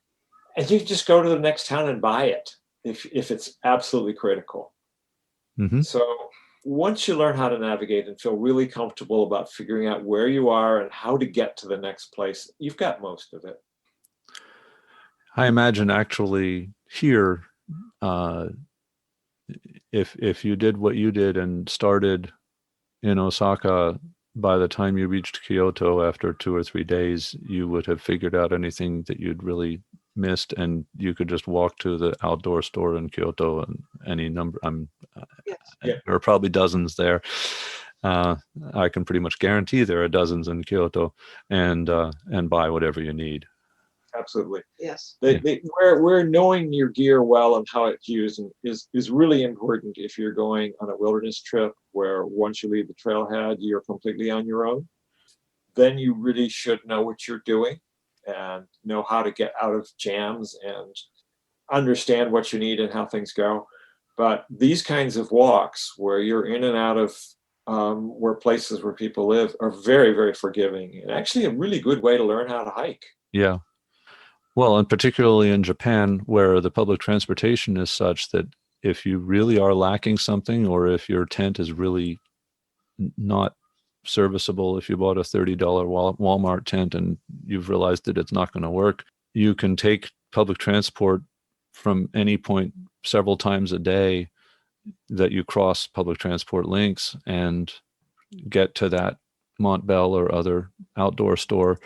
S3: And you can just go to the next town and buy it if it's absolutely critical.
S1: Mm-hmm.
S3: So once you learn how to navigate and feel really comfortable about figuring out where you are and how to get to the next place, you've got most of it.
S1: I imagine actually here, uh, if you did what you did and started in Osaka, by the time you reached Kyoto after 2 or 3 days, you would have figured out anything that you'd really missed, and you could just walk to the outdoor store in Kyoto and any number.
S2: Yes.
S3: Yeah.
S1: There are probably dozens there. I can pretty much guarantee there are dozens in Kyoto, and buy whatever you need.
S3: Absolutely.
S2: Yes.
S3: Where knowing your gear well and how it's used is really important if you're going on a wilderness trip where once you leave the trailhead, you're completely on your own. Then you really should know what you're doing and know how to get out of jams and understand what you need and how things go. But these kinds of walks where you're in and out of where places where people live are very, very forgiving and actually a really good way to learn how to hike.
S1: Yeah. Well, and particularly in Japan, where the public transportation is such that if you really are lacking something, or if your tent is really not serviceable, if you bought a $30 Walmart tent and you've realized that it's not going to work, you can take public transport from any point several times a day that you cross public transport links and get to that Montbell or other outdoor store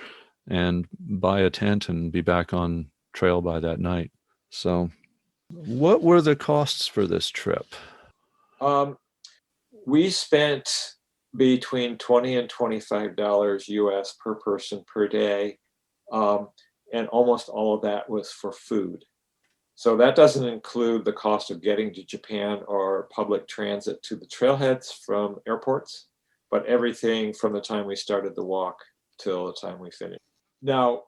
S1: and buy a tent and be back on trail by that night. So what were the costs for this trip?
S3: We spent between $20 and $25 US per person per day. And almost all of that was for food. So that doesn't include the cost of getting to Japan or public transit to the trailheads from airports, but everything from the time we started the walk till the time we finished. Now,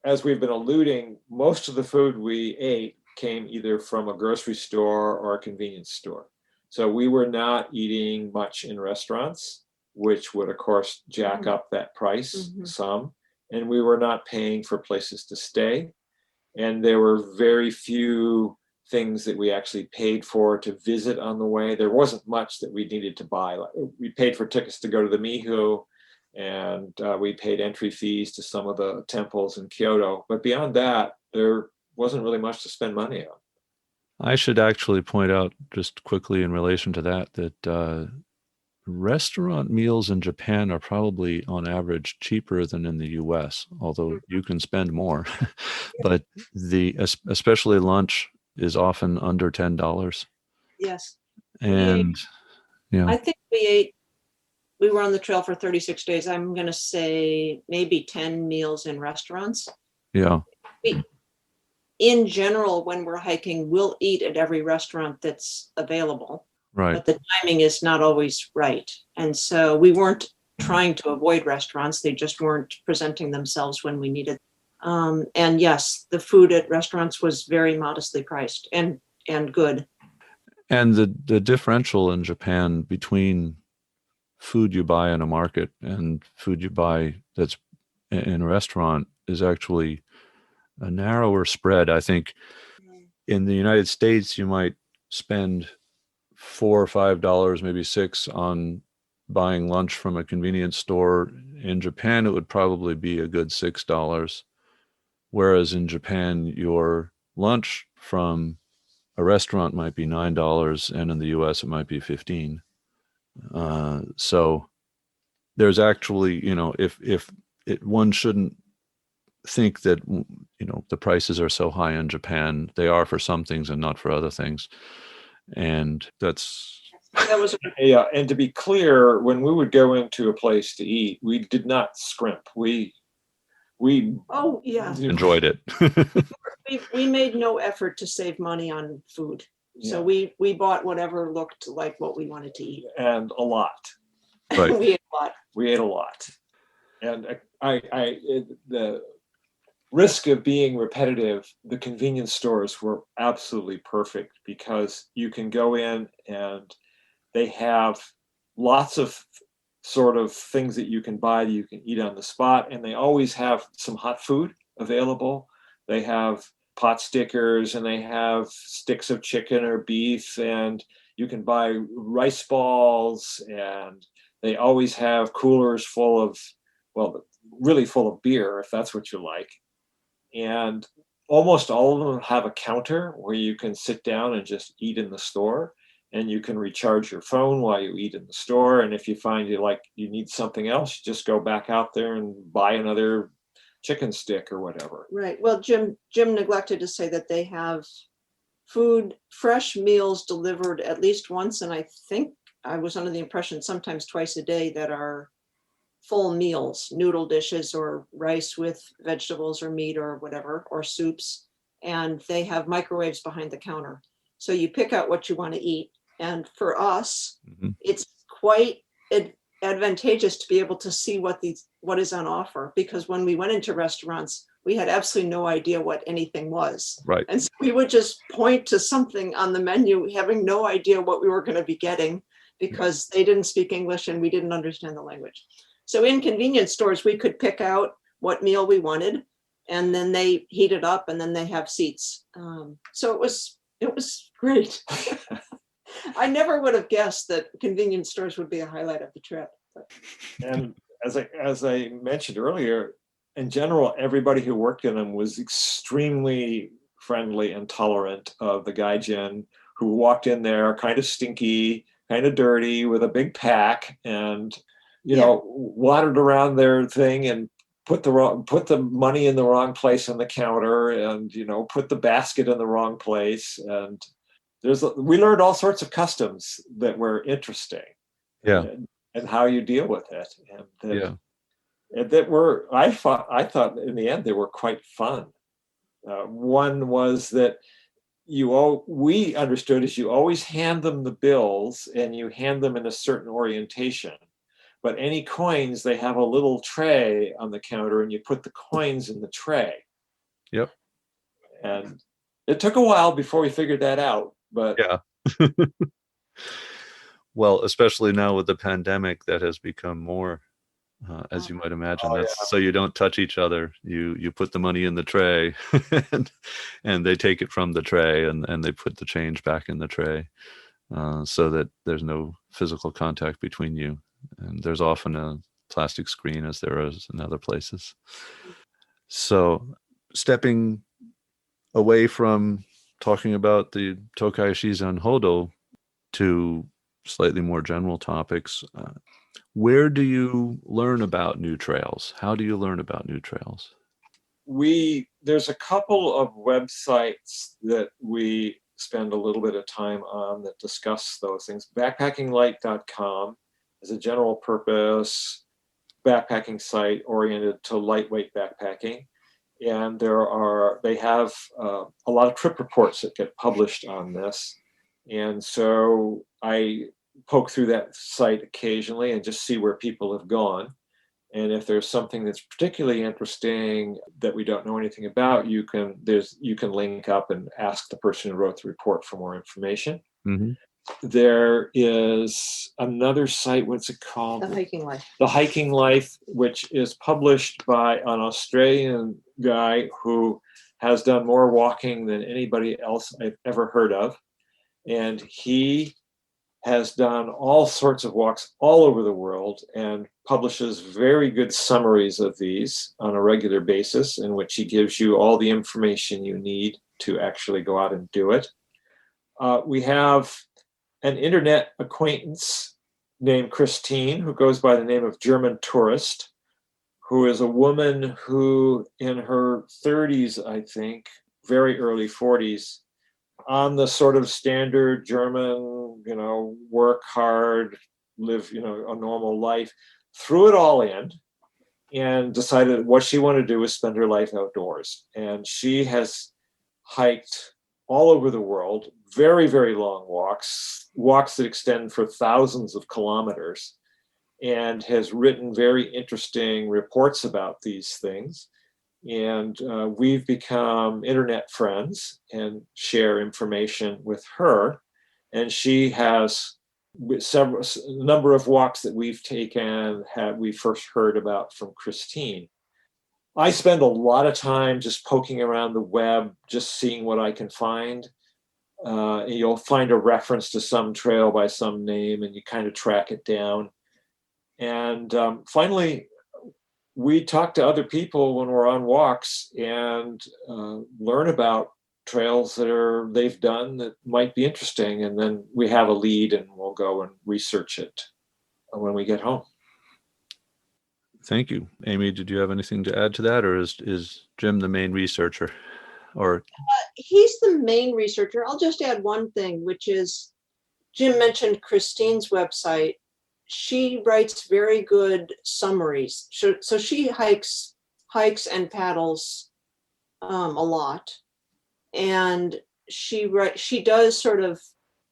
S3: as we've been alluding, most of the food we ate came either from a grocery store or a convenience store. So we were not eating much in restaurants, which would, of course, jack up that price some. And we were not paying for places to stay. And there were very few things that we actually paid for to visit on the way. There wasn't much that we needed to buy. We paid for tickets to go to the Miho, and we paid entry fees to some of the temples in Kyoto. But beyond that, there wasn't really much to spend money on.
S1: I should actually point out just quickly in relation to that restaurant meals in Japan are probably on average cheaper than in the US, although you can spend more. But especially lunch is often under $10.
S2: Yes.
S1: And
S2: I think we were on the trail for 36 days. I'm going to say maybe 10 meals in restaurants.
S1: Yeah.
S2: In general, when we're hiking, we'll eat at every restaurant that's available.
S1: Right.
S2: But the timing is not always right. And so we weren't trying to avoid restaurants. They just weren't presenting themselves when we needed. And yes, the food at restaurants was very modestly priced and good.
S1: And the differential in Japan between food you buy in a market and food you buy that's in a restaurant is actually a narrower spread. I think in the United States, you might spend $4 or $5, maybe $6 on buying lunch from a convenience store. In Japan, it would probably be a good $6. Whereas in Japan, your lunch from a restaurant might be $9, and in the US, it might be $15. So there's actually, if one shouldn't think that, the prices are so high in Japan. They are for some things and not for other things. And that
S3: was yeah. And to be clear, when we would go into a place to eat, we did not scrimp. We
S1: enjoyed it.
S2: we made no effort to save money on food. Yeah. So we bought whatever looked like what we wanted to eat.
S3: And a lot.
S1: Right.
S3: We ate a lot. And the risk of being repetitive, the convenience stores were absolutely perfect because you can go in and they have lots of sort of things that you can buy that you can eat on the spot. And they always have some hot food available. They have pot stickers and they have sticks of chicken or beef, and you can buy rice balls, and they always have coolers full of, well, really full of beer, if that's what you like. And almost all of them have a counter where you can sit down and just eat in the store, and you can recharge your phone while you eat in the store. And if you find you need something else, you just go back out there and buy another chicken stick or whatever.
S2: Right. Well, Jim neglected to say that they have fresh meals delivered at least once, and I think I was under the impression sometimes twice a day, that are full meals, noodle dishes or rice with vegetables or meat or whatever, or soups. And they have microwaves behind the counter. So you pick out what you want to eat. And for us, it's quite advantageous to be able to see what is on offer, because when we went into restaurants, we had absolutely no idea what anything was.
S1: Right.
S2: And so we would just point to something on the menu, having no idea what we were going to be getting, because they didn't speak English and we didn't understand the language. So in convenience stores, we could pick out what meal we wanted, and then they heat it up, and then they have seats. So it was great. I never would have guessed that convenience stores would be a highlight of the trip. But.
S3: And as I mentioned earlier, in general, everybody who worked in them was extremely friendly and tolerant of the gaijin who walked in there kind of stinky, kind of dirty, with a big pack, and waddled around their thing and put the money in the wrong place on the counter, and put the basket in the wrong place. And we learned all sorts of customs that were interesting.
S1: Yeah.
S3: And how you deal with it. And I thought in the end they were quite fun. One was that we understood is you always hand them the bills, and you hand them in a certain orientation. But any coins, they have a little tray on the counter, and you put the coins in the tray.
S1: Yep.
S3: And it took a while before we figured that out, but
S1: yeah. Well, especially now with the pandemic, that has become more, as you might imagine. So you don't touch each other. You put the money in the tray, and they take it from the tray, and they put the change back in the tray, so that there's no physical contact between you. And there's often a plastic screen, as there is in other places. So stepping away from talking about the Tokai Shizen Hodou to slightly more general topics, where do you learn about new trails? How do you learn about new trails?
S3: There's a couple of websites that we spend a little bit of time on that discuss those things. Backpackinglight.com is a general purpose backpacking site oriented to lightweight backpacking. And they have a lot of trip reports that get published on this. And so I poke through that site occasionally and just see where people have gone. And if there's something that's particularly interesting that we don't know anything about, you can link up and ask the person who wrote the report for more information.
S1: Mm-hmm.
S3: There is another site, what's it called?
S2: The Hiking Life.
S3: The Hiking Life, which is published by an Australian guy who has done more walking than anybody else I've ever heard of. And he has done all sorts of walks all over the world and publishes very good summaries of these on a regular basis, in which he gives you all the information you need to actually go out and do it. We have an internet acquaintance named Christine, who goes by the name of German Tourist, who is a woman who in her 30s, I think, very early 40s, on the sort of standard German, work hard, live, a normal life, threw it all in and decided what she wanted to do was spend her life outdoors. And she has hiked all over the world, very, very long walks that extend for thousands of kilometers, and has written very interesting reports about these things. And we've become internet friends and share information with her. And she has a number of walks that we've taken, we first heard about from Christine. I spend a lot of time just poking around the web, just seeing what I can find. You'll find a reference to some trail by some name, and you kind of track it down. And finally, we talk to other people when we're on walks and learn about trails that they've done that might be interesting. And then we have a lead and we'll go and research it when we get home.
S1: Thank you. Amy, did you have anything to add to that, or is Jim the main researcher? Or
S2: He's the main researcher. I'll just add one thing, which is Jim mentioned Christine's website. She writes very good summaries. So she hikes and paddles a lot. And she does sort of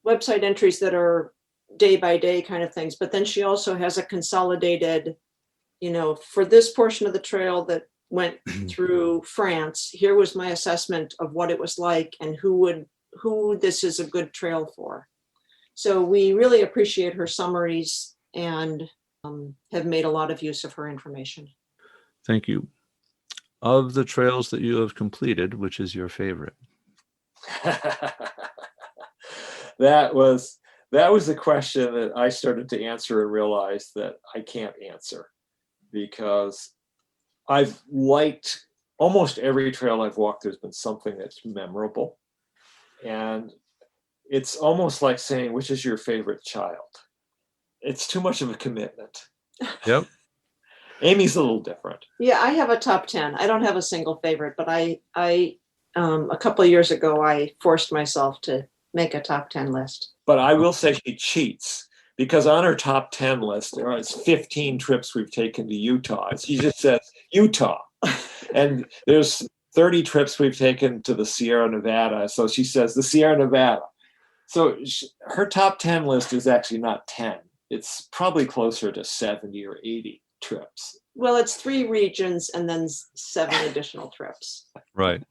S2: website entries that are day by day kind of things, but then she also has a consolidated, for this portion of the trail that went through France, here was my assessment of what it was like and who this is a good trail for. So we really appreciate her summaries and have made a lot of use of her information.
S1: Thank you. Of the trails that you have completed, which is your favorite?
S3: That was the question that I started to answer and realized that I can't answer, because I've liked almost every trail I've walked. There's been something that's memorable. And it's almost like saying, which is your favorite child? It's too much of a commitment.
S1: Yep.
S3: Amy's a little different.
S2: Yeah, I have a top 10. I don't have a single favorite, but I a couple of years ago, I forced myself to make a top 10 list.
S3: But I will say she cheats, because on her top 10 list, there are 15 trips we've taken to Utah. She just says Utah. And there's 30 trips we've taken to the Sierra Nevada. So she says the Sierra Nevada. So her top 10 list is actually not 10. It's probably closer to 70 or 80 trips.
S2: Well, it's 3 regions and then 7 additional trips.
S1: Right.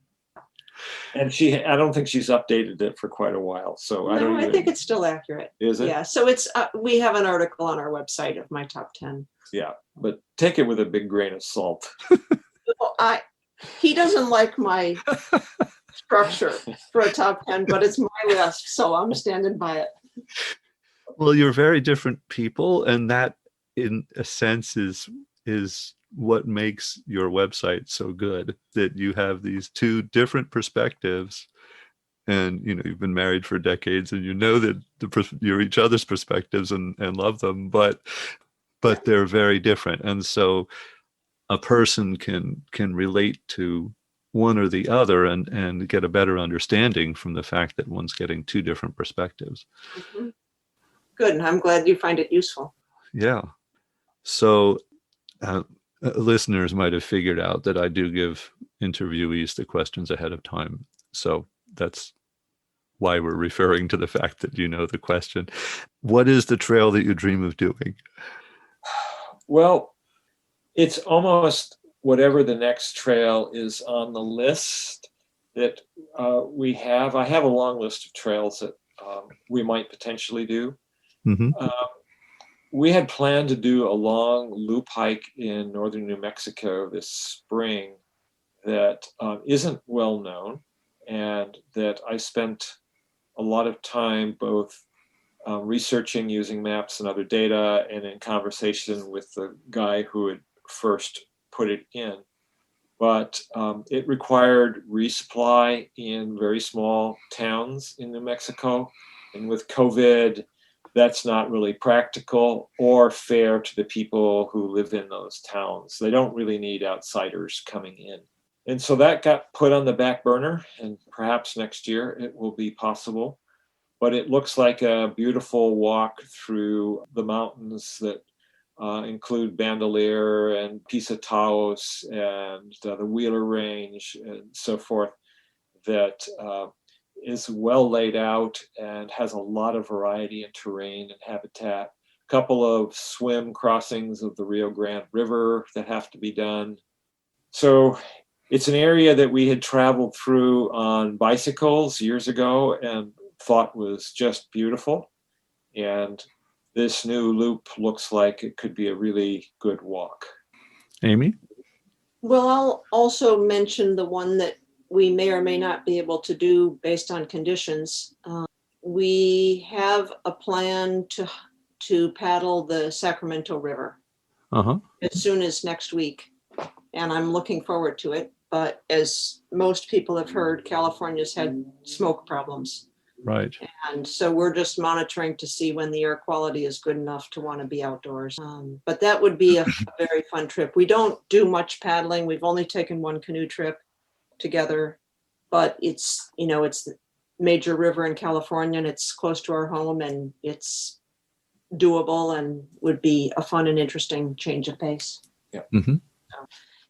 S3: And I don't think she's updated it for quite a while. So
S2: I think it's still accurate.
S3: Is it?
S2: Yeah. So it's we have an article on our website of my top 10.
S3: Yeah, but take it with a big grain of salt.
S2: Well, he doesn't like my structure for a top 10, but it's my list, so I'm standing by it.
S1: Well, you're very different people, and that, in a sense, is what makes your website so good, that you have these 2 different perspectives, and you've been married for decades, and that you're each other's perspectives and love them, but they're very different, and so a person can relate to one or the other and get a better understanding from the fact that one's getting 2 different perspectives.
S2: Mm-hmm. Good, and I'm glad you find it useful.
S1: Yeah. So listeners might have figured out that I do give interviewees the questions ahead of time. So that's why we're referring to the fact that you know the question. What is the trail that you dream of doing?
S3: Well, it's almost whatever the next trail is on the list that we have. I have a long list of trails that we might potentially do.
S1: Mm-hmm.
S3: We had planned to do a long loop hike in northern New Mexico this spring that isn't well known, and that I spent a lot of time both researching using maps and other data and in conversation with the guy who had first put it in. But it required resupply in very small towns in New Mexico. And with COVID, that's not really practical or fair to the people who live in those towns. They don't really need outsiders coming in. And so that got put on the back burner, and perhaps next year it will be possible. But it looks like a beautiful walk through the mountains that include Bandelier and Pisa Taos and the Wheeler Range and so forth, that is well laid out and has a lot of variety in terrain and habitat. A couple of swim crossings of the Rio Grande River that have to be done. So it's an area that we had traveled through on bicycles years ago and thought was just beautiful. And this new loop looks like it could be a really good walk.
S1: Amy?
S2: Well, I'll also mention the one that we may or may not be able to do based on conditions. We have a plan to paddle the Sacramento River as soon as next week, and I'm looking forward to it. But as most people have heard, California's had smoke problems.
S1: Right.
S2: And so we're just monitoring to see when the air quality is good enough to want to be outdoors. But that would be a very fun trip. We don't do much paddling. We've only taken one canoe trip together, but it's the major river in California, and it's close to our home, and it's doable and would be a fun and interesting change of pace.
S3: Yeah.
S1: Mm-hmm.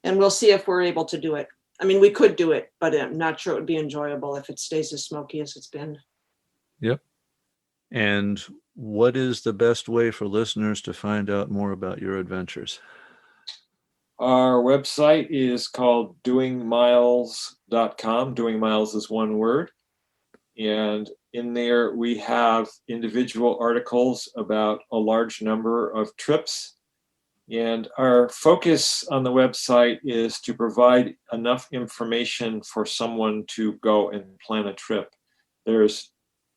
S2: And we'll see if we're able to do it. I mean, we could do it, but I'm not sure it would be enjoyable if it stays as smoky as it's been.
S1: Yep. And what is the best way for listeners to find out more about your adventures?
S3: Our website is called doingmiles.com. Doing miles is one word. And in there, we have individual articles about a large number of trips. And our focus on the website is to provide enough information for someone to go and plan a trip.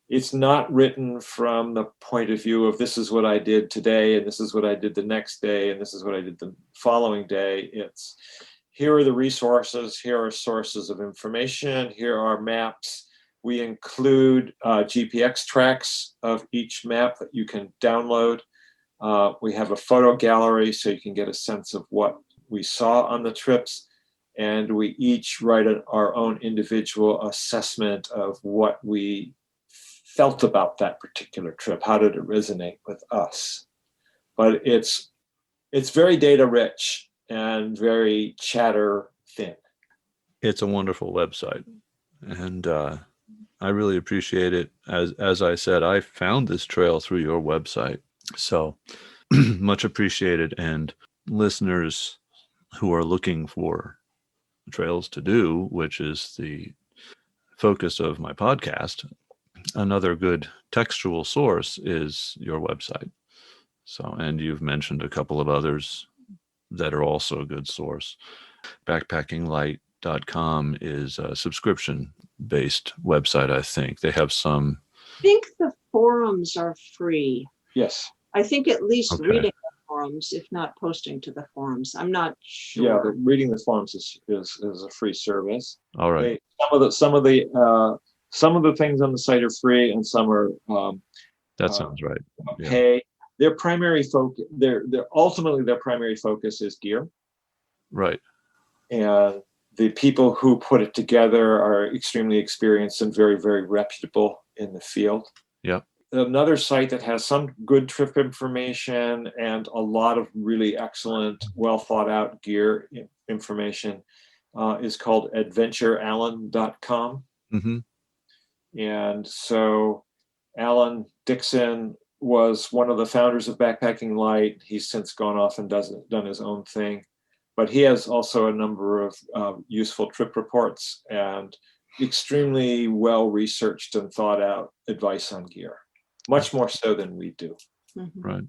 S3: It's not written from the point of view of this is what I did today, and this is what I did the next day, and this is what I did the following day. It's here are the resources, here are sources of information, here are maps. We include GPX tracks of each map that you can download. We have a photo gallery so you can get a sense of what we saw on the trips. And we each write our own individual assessment of what we felt about that particular trip. How did it resonate with us? But it's very data rich and very chatter thin.
S1: It's a wonderful website. And I really appreciate it. As I said, I found this trail through your website. So much appreciated. And listeners who are looking for trails to do, which is the focus of my podcast, another good textual source is your website. So, and you've mentioned a couple of others that are also a good source. Backpackinglight.com is a subscription-based website, I think. They have some...
S2: I think the forums are free.
S3: Yes.
S2: I think at least reading the forums, if not posting to the forums. I'm not sure.
S3: Yeah, reading the forums is a free service.
S1: All right.
S3: Some of the things on the site are free, and some are
S1: that sounds right.
S3: Pay. Yeah. Their primary focus, ultimately their primary focus is gear.
S1: Right.
S3: And the people who put it together are extremely experienced and very, very reputable in the field.
S1: Yep.
S3: Another site that has some good trip information and a lot of really excellent, well thought out gear information is called adventureallen.com.
S1: Mm-hmm.
S3: And so Alan Dixon was one of the founders of Backpacking Light. He's since gone off and done his own thing. But he has also a number of useful trip reports and extremely well-researched and thought out advice on gear. Much more so than we do.
S2: Mm-hmm.
S1: Right.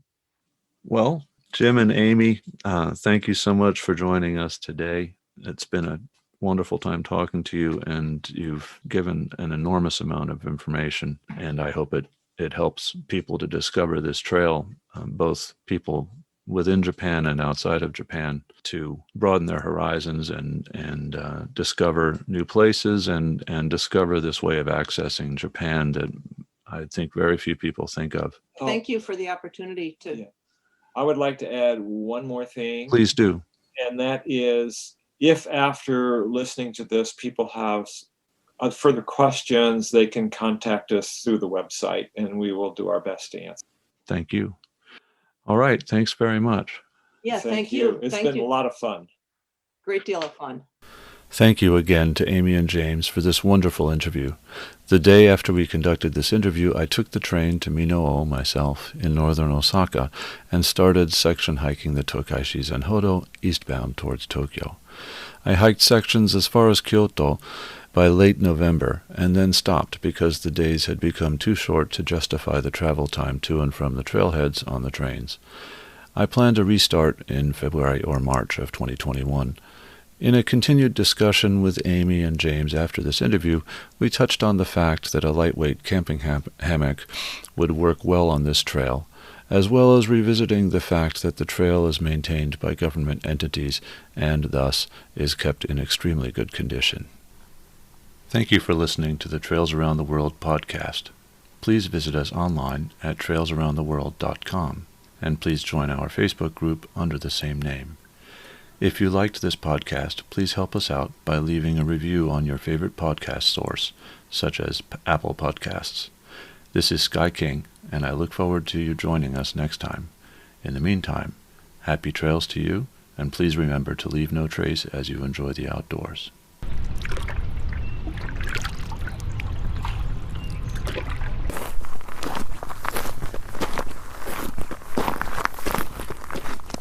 S1: Well, Jim and Amy, thank you so much for joining us today. It's been a wonderful time talking to you, and you've given an enormous amount of information, and I hope it helps people to discover this trail, both people within Japan and outside of Japan, to broaden their horizons and discover new places and discover this way of accessing Japan that I think very few people think of.
S2: Thank you for the opportunity to...
S3: Yeah. I would like to add one more thing.
S1: Please do.
S3: And that is, if after listening to this, people have further questions, they can contact us through the website, and we will do our best to answer.
S1: Thank you. All right. Thanks very much.
S2: Yeah, thank you.
S3: It's been a lot of fun.
S2: Great deal of fun.
S1: Thank you again to Amy and James for this wonderful interview. The day after we conducted this interview, I took the train to Minoo myself in northern Osaka and started section hiking the Tokai Shizen Hodou eastbound towards Tokyo. I hiked sections as far as Kyoto by late November and then stopped because the days had become too short to justify the travel time to and from the trailheads on the trains. I plan to restart in February or March of 2021. In a continued discussion with Amy and James after this interview, we touched on the fact that a lightweight camping hammock would work well on this trail, as well as revisiting the fact that the trail is maintained by government entities and thus is kept in extremely good condition. Thank you for listening to the Trails Around the World podcast. Please visit us online at trailsaroundtheworld.com, and please join our Facebook group under the same name. If you liked this podcast, please help us out by leaving a review on your favorite podcast source, such as Apple Podcasts. This is Sky King, and I look forward to you joining us next time. In the meantime, happy trails to you, and please remember to leave no trace as you enjoy the outdoors.